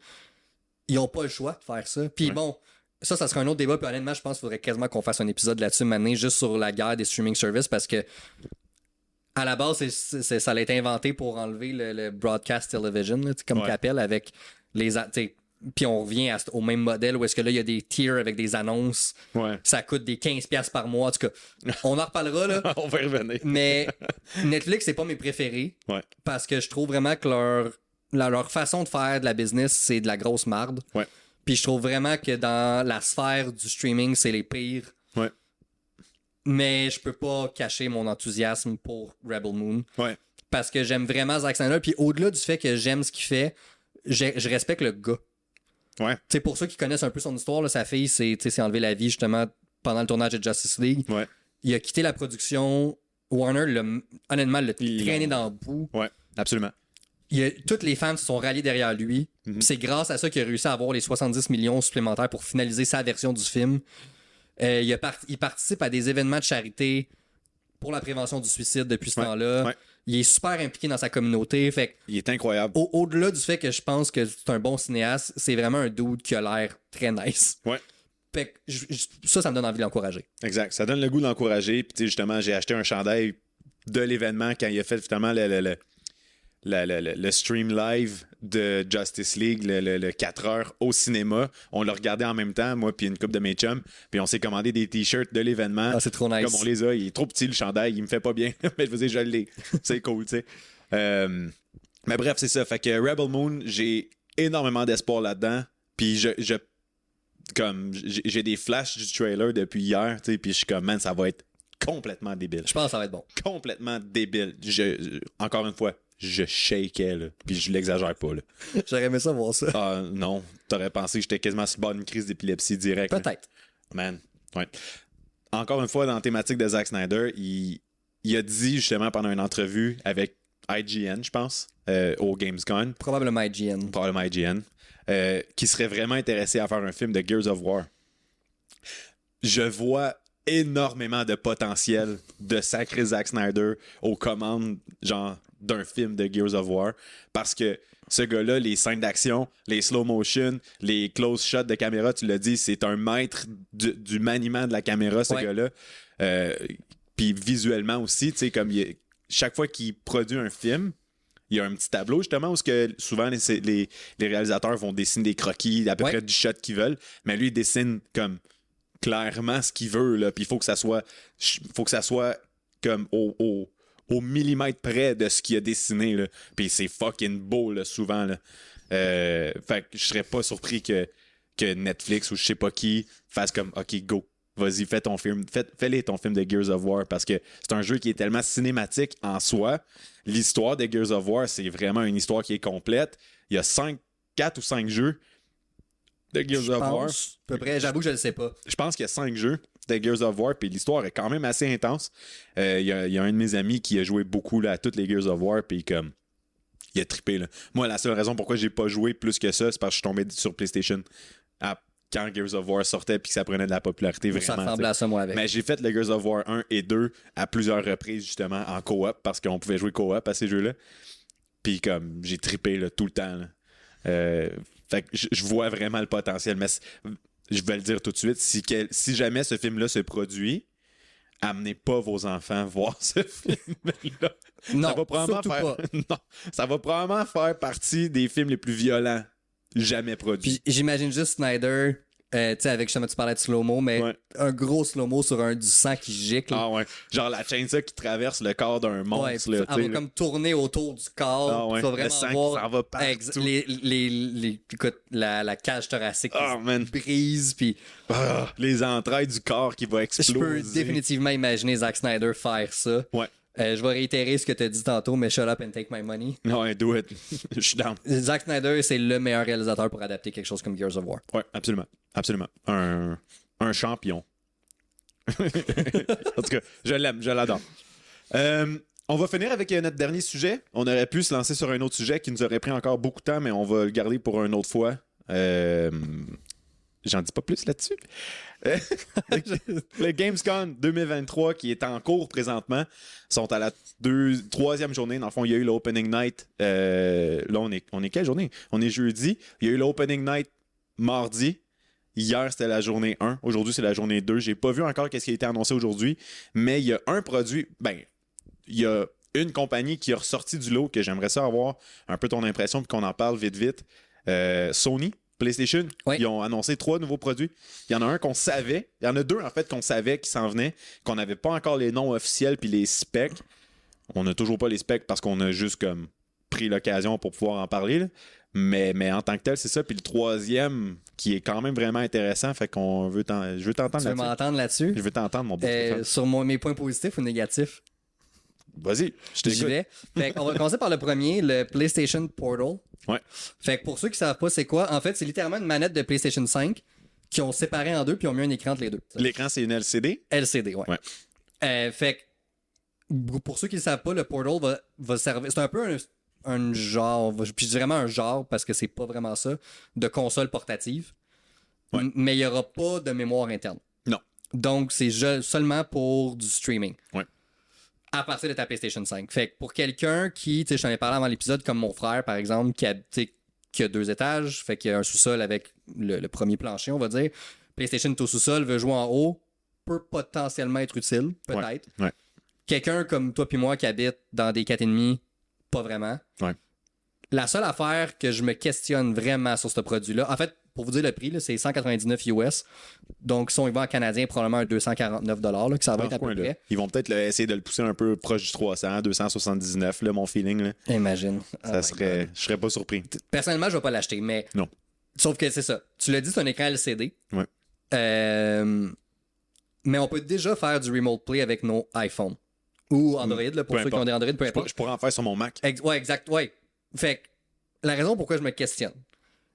ils ont pas le choix de faire ça. Puis Ouais. bon, ça sera un autre débat. Puis honnêtement, je pense qu'il faudrait quasiment qu'on fasse un épisode là-dessus maintenant, juste sur la guerre des streaming services, parce que à la base, ça a été inventé pour enlever le broadcast television, là, comme Ouais. qu'appelle, avec les. Puis on revient au même modèle où est-ce que là, il y a des tiers avec des annonces. Ouais. Ça coûte des $15 par mois. En tout cas, on en reparlera, là. On va y revenir. Mais Netflix, c'est pas mes préférés. Ouais. Parce que je trouve vraiment que leur façon de faire de la business, c'est de la grosse marde. Ouais. Puis je trouve vraiment que dans la sphère du streaming, c'est les pires. Ouais. Mais je peux pas cacher mon enthousiasme pour Rebel Moon. Ouais. Parce que j'aime vraiment Zack Snyder. Puis au-delà du fait que j'aime ce qu'il fait, je respecte le gars. Ouais. Tu sais, pour ceux qui connaissent un peu son histoire, là, sa fille s'est enlevé la vie justement pendant le tournage de Justice League. Ouais. Il a quitté la production. Warner, honnêtement, l'a Ils traîné l'ont- dans le bout. Ouais. Absolument. Toutes les fans se sont ralliés derrière lui. Mhm. C'est grâce à ça qu'il a réussi à avoir les 70 millions supplémentaires pour finaliser sa version du film. Il participe à des événements de charité pour la prévention du suicide depuis ce Ouais. temps-là. Ouais. Il est super impliqué dans sa communauté. Fait que Il est incroyable. au-delà du fait que je pense que c'est un bon cinéaste, c'est vraiment un dude qui a l'air très nice. Ouais. Fait que ça me donne envie de l'encourager. Exact. Ça donne le goût d'encourager. Puis, tu sais, justement, j'ai acheté un chandail de l'événement quand il a fait finalement le stream live de Justice League, le 4 heures au cinéma. On l'a regardé en même temps, moi, puis une couple de mes chums. Puis on s'est commandé des t-shirts de l'événement. Ah, c'est trop nice. Comme on les a. Il est trop petit, le chandail. Il me fait pas bien. Mais je veux dire, je l'ai. C'est cool, tu sais. Mais bref, c'est ça. Fait que Rebel Moon, j'ai énormément d'espoir là-dedans. Puis j'ai des flashs du trailer depuis hier, tu sais, puis je suis comme, man, ça va être complètement débile. Je pense que ça va être bon. Complètement débile. Encore une fois, je shakeais, là, puis je l'exagère pas, là. J'aurais aimé ça voir ça. Ah non, t'aurais pensé que j'étais quasiment sur le bord d'une crise d'épilepsie direct. là. Peut-être. Man, ouais. Encore une fois, dans la thématique de Zack Snyder, il a dit justement pendant une entrevue avec IGN, je pense, au Gamescom, Probablement IGN. probablement IGN, qui serait vraiment intéressé à faire un film de Gears of War. Je vois énormément de potentiel de sacré Zack Snyder aux commandes, genre, d'un film de Gears of War, parce que ce gars-là, les scènes d'action, les slow motion, les close shots de caméra, tu l'as dit, c'est un maître du maniement de la caméra, ce Ouais. gars-là. Puis visuellement aussi, tu sais, comme chaque fois qu'il produit un film, il y a un petit tableau justement où souvent les réalisateurs vont dessiner des croquis à peu Ouais. près du shot qu'ils veulent, mais lui il dessine comme clairement ce qu'il veut là, puis il faut que ça soit comme au millimètre près de ce qu'il a dessiné là, puis c'est fucking beau là, souvent là. Fait que je serais pas surpris que Netflix ou je sais pas qui fasse comme OK go. vas-y, fais ton film, fais-les ton film de Gears of War parce que c'est un jeu qui est tellement cinématique en soi. L'histoire de Gears of War, c'est vraiment une histoire qui est complète. Il y a 4 ou 5 jeux de Gears of War. À peu près, j'avoue que je le sais pas. Je pense qu'il y a 5 jeux de Gears of War, puis l'histoire est quand même assez intense. Il y a un de mes amis qui a joué beaucoup là, à toutes les Gears of War, puis comme il a trippé. Là. Moi, la seule raison pourquoi j'ai pas joué plus que ça, c'est parce que je suis tombé sur PlayStation quand Gears of War sortait puis que ça prenait de la popularité vraiment. Ça ressemble à ça, moi, avec. Mais j'ai fait le Gears of War 1 et 2 à plusieurs reprises, justement, en coop, parce qu'on pouvait jouer coop à ces jeux-là. Puis comme, j'ai trippé là, tout le temps. Là. Fait que je vois vraiment le potentiel. Mais je vais le dire tout de suite, si jamais ce film-là se produit, amenez pas vos enfants voir ce film-là. Non, ça va probablement surtout pas. Non, ça va probablement faire partie des films les plus violents jamais produits. Puis j'imagine juste Snyder, tu sais, avec justement, tu parlais de slow-mo, mais un gros slow-mo sur du sang qui gicle. Ah ouais. Genre la chainsaw qui traverse le corps d'un monstre. Ouais, là, elle va comme tourner autour du corps. Ah ouais. Tu vas Le vraiment sang voir qui s'en va partout. écoute, la cage thoracique qui man. brise. Puis les entrailles du corps qui va je exploser. peux définitivement imaginer Zack Snyder faire ça. Ouais. Je vais réitérer ce que tu as dit tantôt, mais shut up and take my money. Ouais, do it. Je suis down. Zack Snyder, c'est le meilleur réalisateur pour adapter quelque chose comme Gears of War. Ouais, absolument. Absolument. Un champion. En tout cas, je l'aime, je l'adore. On va finir avec notre dernier sujet. On aurait pu se lancer sur un autre sujet qui nous aurait pris encore beaucoup de temps, mais on va le garder pour une autre fois. J'en dis pas plus là-dessus. Le Gamescom 2023 qui est en cours présentement sont à la troisième journée. Dans le fond, il y a eu l'Opening Night. Là, on est quelle journée? On est jeudi. Il y a eu l'Opening Night mardi. Hier, c'était la journée 1. Aujourd'hui, c'est la journée 2. J'ai pas vu encore qu'est-ce qui a été annoncé aujourd'hui, mais il y a un produit... il y a une compagnie qui a ressorti du lot que j'aimerais ça avoir un peu ton impression puis qu'on en parle vite. Sony, PlayStation, ils ont annoncé 3 nouveaux produits. Il y en a un qu'on savait. Il y en a 2, en fait, qu'on savait qui s'en venaient, qu'on n'avait pas encore les noms officiels puis les specs. On n'a toujours pas les specs parce qu'on a juste comme pris l'occasion pour pouvoir en parler. Là. Mais en tant que tel, c'est ça. Puis le troisième, qui est quand même vraiment intéressant, fait qu'on veut je veux t'entendre là-dessus. Tu veux m'entendre là-dessus? Je veux t'entendre, mon beau Stéphane. Sur mes points positifs ou négatifs? Vas-y, je t'écoute. J'y vais. Fait qu'on va commencer par le premier, le PlayStation Portal. Ouais. Fait que pour ceux qui savent pas c'est quoi, en fait, c'est littéralement une manette de PlayStation 5 qui ont séparé en deux puis ont mis un écran entre les deux. L'écran, c'est une LCD? LCD, ouais. Fait que pour ceux qui ne savent pas, le Portal va servir. C'est un peu un genre, puis je dis vraiment un genre parce que c'est pas vraiment ça, de console portative. Ouais. Mais il n'y aura pas de mémoire interne. Non. Donc, c'est seulement pour du streaming. Ouais. À partir de ta PlayStation 5. Fait que pour quelqu'un qui, tu sais, je t'en ai parlé avant l'épisode, comme mon frère, par exemple, qui a 2 étages, fait qu'il y a un sous-sol avec le premier plancher, on va dire. PlayStation est au sous-sol, veut jouer en haut, peut potentiellement être utile, peut-être. Ouais. Quelqu'un comme toi puis moi qui habite dans des 4,5, pas vraiment. Ouais. La seule affaire que je me questionne vraiment sur ce produit-là, en fait, pour vous dire le prix, là, c'est 199 US. Donc, si on y va en canadien, probablement un 249 là, que ça va être à peu près. Ils vont peut-être essayer de le pousser un peu proche du 300, 279, là, mon feeling. Là. Imagine. Je serais pas surpris. Personnellement, je vais pas l'acheter, mais... Non. Sauf que c'est ça. Tu l'as dit, c'est un écran LCD. Ouais. Mais on peut déjà faire du Remote Play avec nos iPhones. Ou Android, là, pour ceux qui ont des Android, peu importe. Je pourrais en faire sur mon Mac. Ouais, exact. Ouais. Fait que la raison pourquoi je me questionne,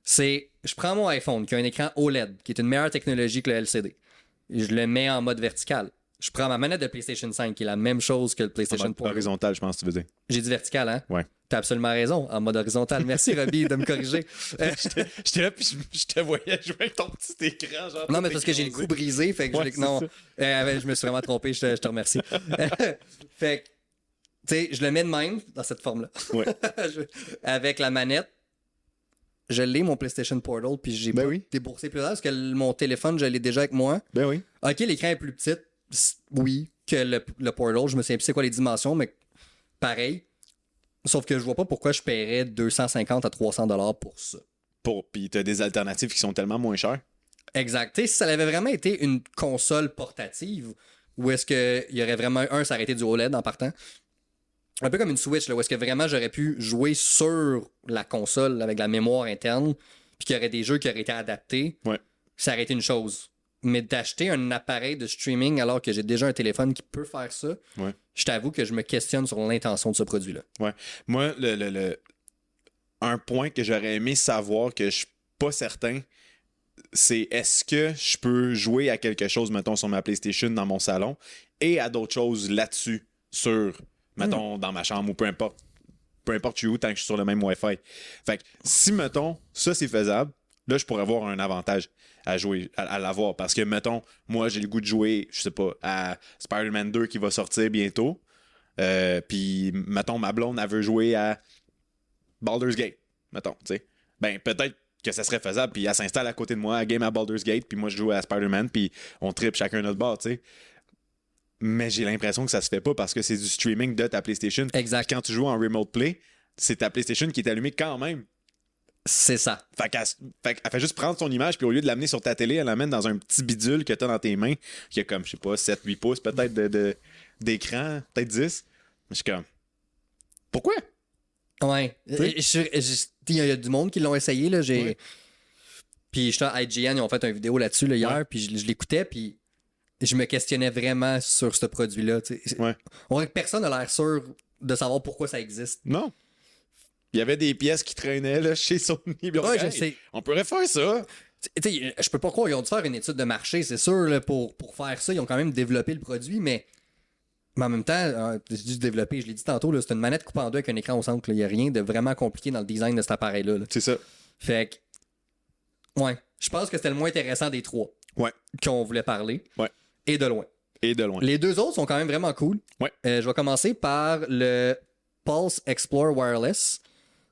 c'est je prends mon iPhone qui a un écran OLED, qui est une meilleure technologie que le LCD. Je le mets en mode vertical. Je prends ma manette de PlayStation 5, qui est la même chose que le PlayStation Portal. Horizontal, je pense que tu veux dire. J'ai dit vertical, hein? Ouais. T'as absolument raison, en mode horizontal. Merci, Robbie, de me corriger. J'étais là, puis je te voyais jouer avec ton petit écran. Genre, non, mais parce que j'ai le cou brisé, fait que je me suis vraiment trompé, je te remercie. Fait que, tu sais, je le mets de même, dans cette forme-là. Ouais. Avec la manette. Je l'ai, mon PlayStation Portal, puis j'ai pas déboursé plus tard parce que mon téléphone, je l'ai déjà avec moi. Ben oui. Ok, l'écran est plus petit, oui, que le Portal. Je me souviens plus c'est quoi les dimensions, mais pareil. Sauf que je vois pas pourquoi je paierais 250 à 300 $ pour ça. Puis t'as des alternatives qui sont tellement moins chères. Exact. T'sais, si ça avait vraiment été une console portative, où est-ce qu'il y aurait vraiment ça aurait été du OLED en partant. Un peu comme une Switch, là, où est-ce que vraiment j'aurais pu jouer sur la console avec la mémoire interne, puis qu'il y aurait des jeux qui auraient été adaptés, ouais. ça aurait été une chose. Mais d'acheter un appareil de streaming alors que j'ai déjà un téléphone qui peut faire ça, je t'avoue que je me questionne sur l'intention de ce produit-là. Ouais. Moi, un point que j'aurais aimé savoir que je suis pas certain, c'est est-ce que je peux jouer à quelque chose, mettons, sur ma PlayStation dans mon salon et à d'autres choses là-dessus, mettons, dans ma chambre ou peu importe où, tant que je suis sur le même Wi-Fi. Fait que si, mettons, ça c'est faisable, là, je pourrais avoir un avantage à jouer, à l'avoir. Parce que, mettons, moi, j'ai le goût de jouer, je sais pas, à Spider-Man 2 qui va sortir bientôt. Puis, mettons, ma blonde, elle veut jouer à Baldur's Gate, mettons, tu sais. Ben, peut-être que ça serait faisable, puis elle s'installe à côté de moi, à game à Baldur's Gate, puis moi, je joue à Spider-Man, puis on tripe chacun notre bord, tu sais. Mais j'ai l'impression que ça se fait pas parce que c'est du streaming de ta PlayStation. Exact. Puis quand tu joues en Remote Play, c'est ta PlayStation qui est allumée quand même. C'est ça. Fait qu'elle fait juste prendre son image, puis au lieu de l'amener sur ta télé, elle l'amène dans un petit bidule que t'as dans tes mains, qui a comme, je sais pas, 7-8 pouces peut-être d'écran, peut-être 10. Mais je suis comme, pourquoi? Ouais. Il y a du monde qui l'ont essayé, là. Ouais. Puis j'étais à IGN, ils ont fait une vidéo là-dessus là, hier, Ouais. puis je l'écoutais, puis je me questionnais vraiment sur ce produit-là. Ouais. On dirait que personne n'a l'air sûr de savoir pourquoi ça existe. Non. Il y avait des pièces qui traînaient là, chez Sony. Ouais, je sais. On pourrait faire ça. Je peux pas croire, ils ont dû faire une étude de marché, c'est sûr, là, pour faire ça. Ils ont quand même développé le produit, mais en même temps, j'ai dû développer, je l'ai dit tantôt, là, c'est une manette coupée en deux avec un écran au centre. Il n'y a rien de vraiment compliqué dans le design de cet appareil-là. Là. C'est ça. Fait que, ouais, je pense que c'était le moins intéressant des trois qu'on voulait parler. Ouais. Et de loin. Et de loin. Les deux autres sont quand même vraiment cool. Ouais. Je vais commencer par le Pulse Explore Wireless.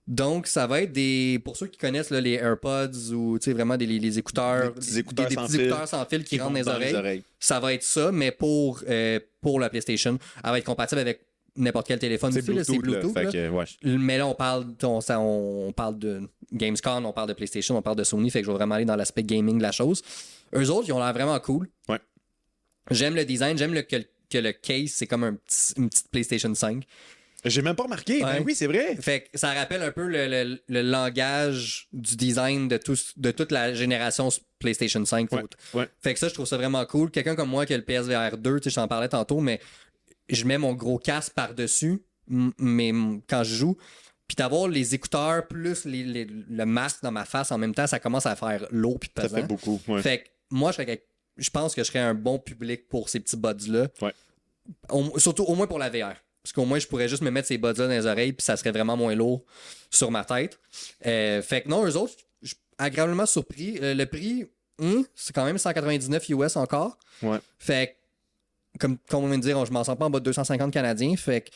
Donc, ça va être pour ceux qui connaissent là, les AirPods ou vraiment les écouteurs, Des petits écouteurs des sans petits fil écouteurs sans fil qui rentrent dans les oreilles. Ça va être ça, mais pour la PlayStation. Elle va être compatible avec n'importe quel téléphone. C'est aussi, Bluetooth. là, c'est Bluetooth Là. là. Fait que, ouais. Mais là, on parle de Gamescom, on parle de PlayStation, on parle de Sony. Fait que je vais vraiment aller dans l'aspect gaming de la chose. Eux autres, ils ont l'air vraiment cool. Ouais. J'aime le design, j'aime que le case, c'est comme une petite PlayStation 5. J'ai même pas remarqué. Ouais. Ben oui, c'est vrai. Fait que ça rappelle un peu le langage du design de toute la génération PlayStation 5. Ouais. Fait que ça, je trouve ça vraiment cool. Quelqu'un comme moi qui a le PSVR 2, je t'en parlais tantôt, mais je mets mon gros casque par-dessus mais quand je joue. Puis d'avoir les écouteurs plus le masque dans ma face en même temps, ça commence à faire lourd puis pesant. Ça fait beaucoup. Ouais. Fait que moi, je pense que je serais un bon public pour ces petits buds-là. Ouais. Surtout au moins pour la VR. Parce qu'au moins, je pourrais juste me mettre ces buds-là dans les oreilles, puis ça serait vraiment moins lourd sur ma tête. Fait que non, eux autres, je suis agréablement surpris. Le prix, c'est quand même 199 US encore. Ouais. Fait que, comme on vient de dire, je m'en sens pas en bas de 250 Canadiens. Fait que,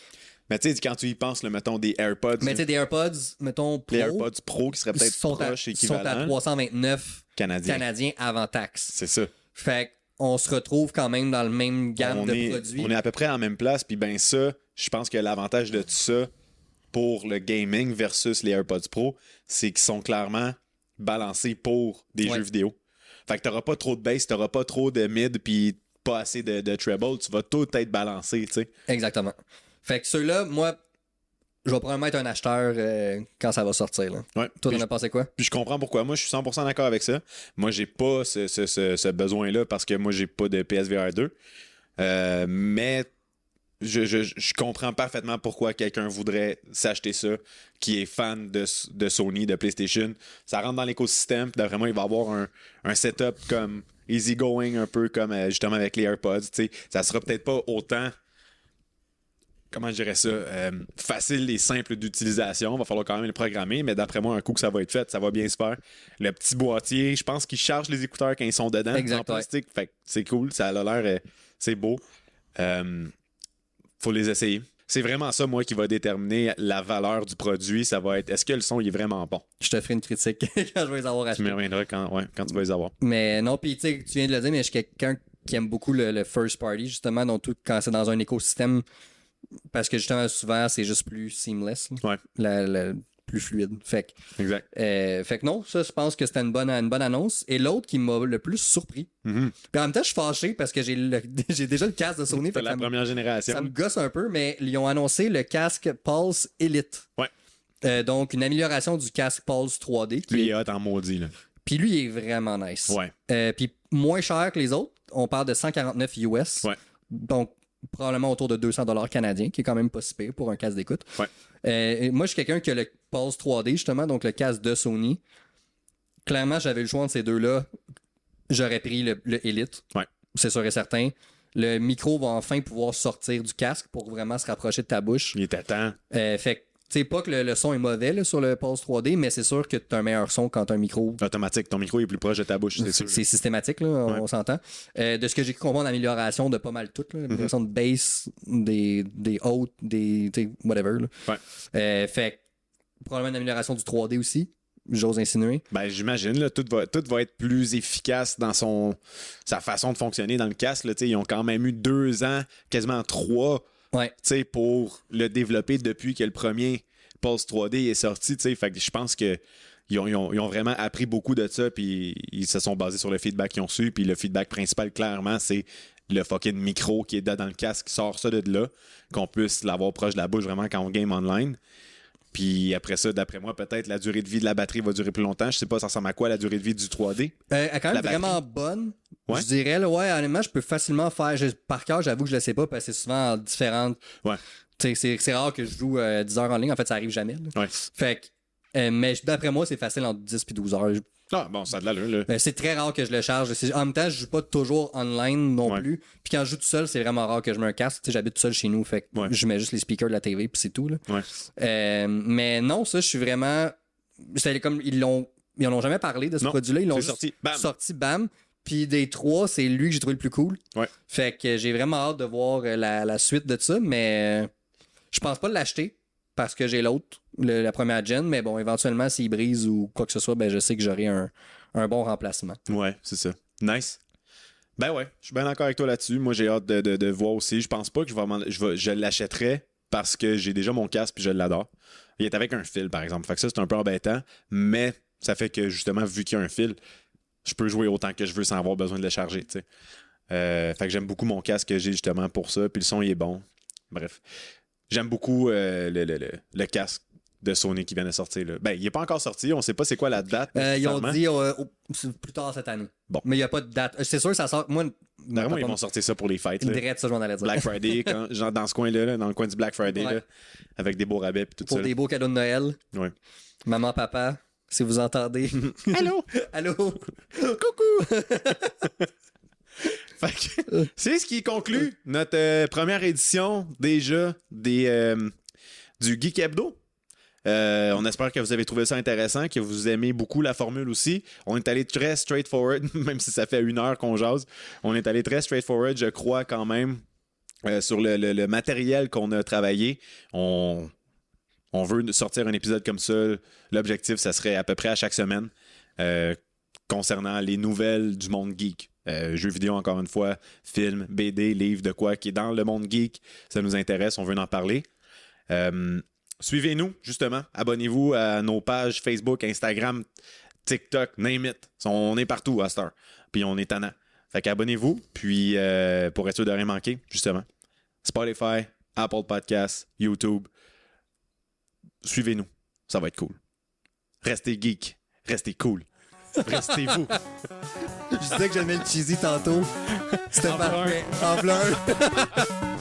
mais tu sais, quand tu y penses, mettons des AirPods. mais tu sais, des AirPods, mettons, Pro. Les AirPods Pro qui seraient peut-être proches équivalents. Sont à 329 Canadiens. Canadiens avant taxe. C'est ça. Fait qu'on se retrouve quand même dans le même gamme de produits. On est à peu près en même place, puis ben ça, je pense que l'avantage de tout ça pour le gaming versus les AirPods Pro, c'est qu'ils sont clairement balancés pour des jeux vidéo. Fait que t'auras pas trop de bass, t'auras pas trop de mid, puis pas assez de treble, tu vas tout être balancé, tu sais. Exactement. Fait que ceux-là, moi, je vais probablement être un acheteur quand ça va sortir. Là. Ouais. Toi, t'en as pensé quoi? Puis je comprends pourquoi. Moi, je suis 100% d'accord avec ça. Moi, j'ai pas ce besoin-là parce que moi, j'ai pas de PSVR 2. Mais je comprends parfaitement pourquoi quelqu'un voudrait s'acheter ça, qui est fan de Sony, de PlayStation. Ça rentre dans l'écosystème. D'après moi, il va avoir un setup comme easy going, un peu comme justement avec les AirPods. T'sais. Ça sera peut-être pas autant... Comment je dirais ça, facile et simple d'utilisation. Il va falloir quand même le programmer, mais d'après moi, un coup que ça va être fait, ça va bien se faire. Le petit boîtier, je pense qu'il charge les écouteurs quand ils sont dedans, en plastique. Fait que c'est cool, ça a l'air, c'est beau. Faut les essayer. C'est vraiment ça, moi, qui va déterminer la valeur du produit. Ça va être, est-ce que le son il est vraiment bon? Je te ferai une critique quand je vais les avoir achetés. Tu me reviendras quand tu vas les avoir. Mais non, puis tu viens de le dire, mais je suis quelqu'un qui aime beaucoup le first party, justement, donc quand c'est dans un écosystème. Parce que justement, souvent, c'est juste plus seamless. Ouais. Plus fluide. Fait que, exact. Fait que non, ça, je pense que c'était une bonne annonce. Et l'autre qui m'a le plus surpris. Mm-hmm. Puis en même temps, je suis fâché parce que j'ai déjà le casque de Sony. C'est la première génération. Ça me gosse un peu, mais ils ont annoncé le casque Pulse Elite. Ouais. Donc, une amélioration du casque Pulse 3D. Lui, il est hot en maudit, là. Puis lui, il est vraiment nice. Ouais. Puis moins cher que les autres. On parle de 149 US. Ouais. Donc, probablement autour de 200$ canadiens, qui est quand même pas si pire pour un casque d'écoute. Ouais. Moi, je suis quelqu'un qui a le Pulse 3D, justement, donc le casque de Sony. Clairement, j'avais le choix entre ces deux-là. J'aurais pris le Elite. Ouais. C'est sûr et certain. Le micro va enfin pouvoir sortir du casque pour vraiment se rapprocher de ta bouche. Il était temps. Fait que, tu sais, pas que le son est mauvais là, sur le Pulse 3D, mais c'est sûr que tu as un meilleur son quand tu as un micro. Automatique, ton micro est plus proche de ta bouche, c'est sûr. C'est systématique, là, on s'entend. De ce que j'ai cru comprendre, l'amélioration de pas mal tout. L'amélioration de bass, des hautes, des whatever. Là. Ouais. Fait que, probablement une amélioration du 3D aussi, j'ose insinuer. Ben, j'imagine, là, tout va être plus efficace dans sa façon de fonctionner dans le casque. Là, ils ont quand même eu 2 ans, quasiment 3, pour le développer depuis que le premier Pulse 3D est sorti. Fait que je pense que ils ont vraiment appris beaucoup de ça, puis ils se sont basés sur le feedback qu'ils ont su. Puis le feedback principal, clairement, c'est le fucking micro qui est dans le casque, qui sort ça de là, qu'on puisse l'avoir proche de la bouche vraiment quand on game online. Puis après ça, d'après moi, peut-être la durée de vie de la batterie va durer plus longtemps. Je sais pas, ça ressemble à quoi la durée de vie du 3D? Elle est quand même vraiment bonne. Ouais. Je dirais, là, ouais, honnêtement, je peux facilement faire. Par cœur, j'avoue que je le sais pas parce que c'est souvent en différentes. Ouais. C'est rare que je joue 10 heures en ligne. En fait, ça arrive jamais. Là. Ouais. Fait que, mais d'après moi, c'est facile entre 10 et 12 heures. Ah, bon, ça a de l'allure, là. C'est très rare que je le charge. En même temps, je joue pas toujours online non plus. Puis quand je joue tout seul, c'est vraiment rare que je mets un casque. J'habite tout seul chez nous, fait que je mets juste les speakers de la TV puis c'est tout. Là. Ouais. Mais non, ça, je suis vraiment... C'est comme ils en ont jamais parlé de ce produit-là. Ils l'ont juste sorti, bam. Puis des 3, c'est lui que j'ai trouvé le plus cool. Ouais. Fait que j'ai vraiment hâte de voir la suite de ça, mais je pense pas l'acheter parce que j'ai l'autre, la première gen, mais bon, éventuellement, s'il brise ou quoi que ce soit, ben je sais que j'aurai un bon remplacement. Ouais, c'est ça. Nice. Ben ouais, je suis bien d'accord avec toi là-dessus. Moi, j'ai hâte de voir aussi. Je pense pas que je l'achèterais parce que j'ai déjà mon casque puis je l'adore. Il est avec un fil, par exemple. Fait que ça, c'est un peu embêtant, mais ça fait que, justement, vu qu'il y a un fil, je peux jouer autant que je veux sans avoir besoin de le charger, tu sais. Fait que j'aime beaucoup mon casque que j'ai justement pour ça, puis le son, il est bon. Bref. J'aime beaucoup le casque de Sony qui vient de sortir. Là. Ben, il n'est pas encore sorti. On ne sait pas c'est quoi la date. Ils ont dit plus tard cette année. Bon. Mais il n'y a pas de date. C'est sûr que ça sort. Moi, ils vont sortir ça pour les fêtes. Direct, ça, je m'en allais dire. Black Friday, genre dans ce coin-là, dans le coin du Black Friday, là, avec des beaux rabais et tout ça. Pour des beaux cadeaux de Noël. Ouais. Maman, papa, si vous entendez. Allô? Allô? Coucou! Fait que, c'est ce qui conclut notre première édition déjà du Geek Hebdo. On espère que vous avez trouvé ça intéressant, que vous aimez beaucoup la formule aussi. On est allé très straightforward, même si ça fait 1 heure qu'on jase. On est allé très straightforward, je crois quand même, sur le matériel qu'on a travaillé. On veut sortir un épisode comme ça. L'objectif, ça serait à peu près à chaque semaine concernant les nouvelles du monde geek. Jeux vidéo, encore une fois, films, BD, livres, de quoi qui est dans le monde geek. Ça nous intéresse, on veut en parler. Suivez-nous, justement. Abonnez-vous à nos pages Facebook, Instagram, TikTok, name it. On est partout à cette heure. Puis on est tannant. Fait qu'abonnez-vous, puis pour être sûr de rien manquer, justement. Spotify, Apple Podcasts, YouTube. Suivez-nous. Ça va être cool. Restez geek. Restez cool. Restez vous. Je disais que j'aimais le cheesy tantôt. C'était parfait. En bleu.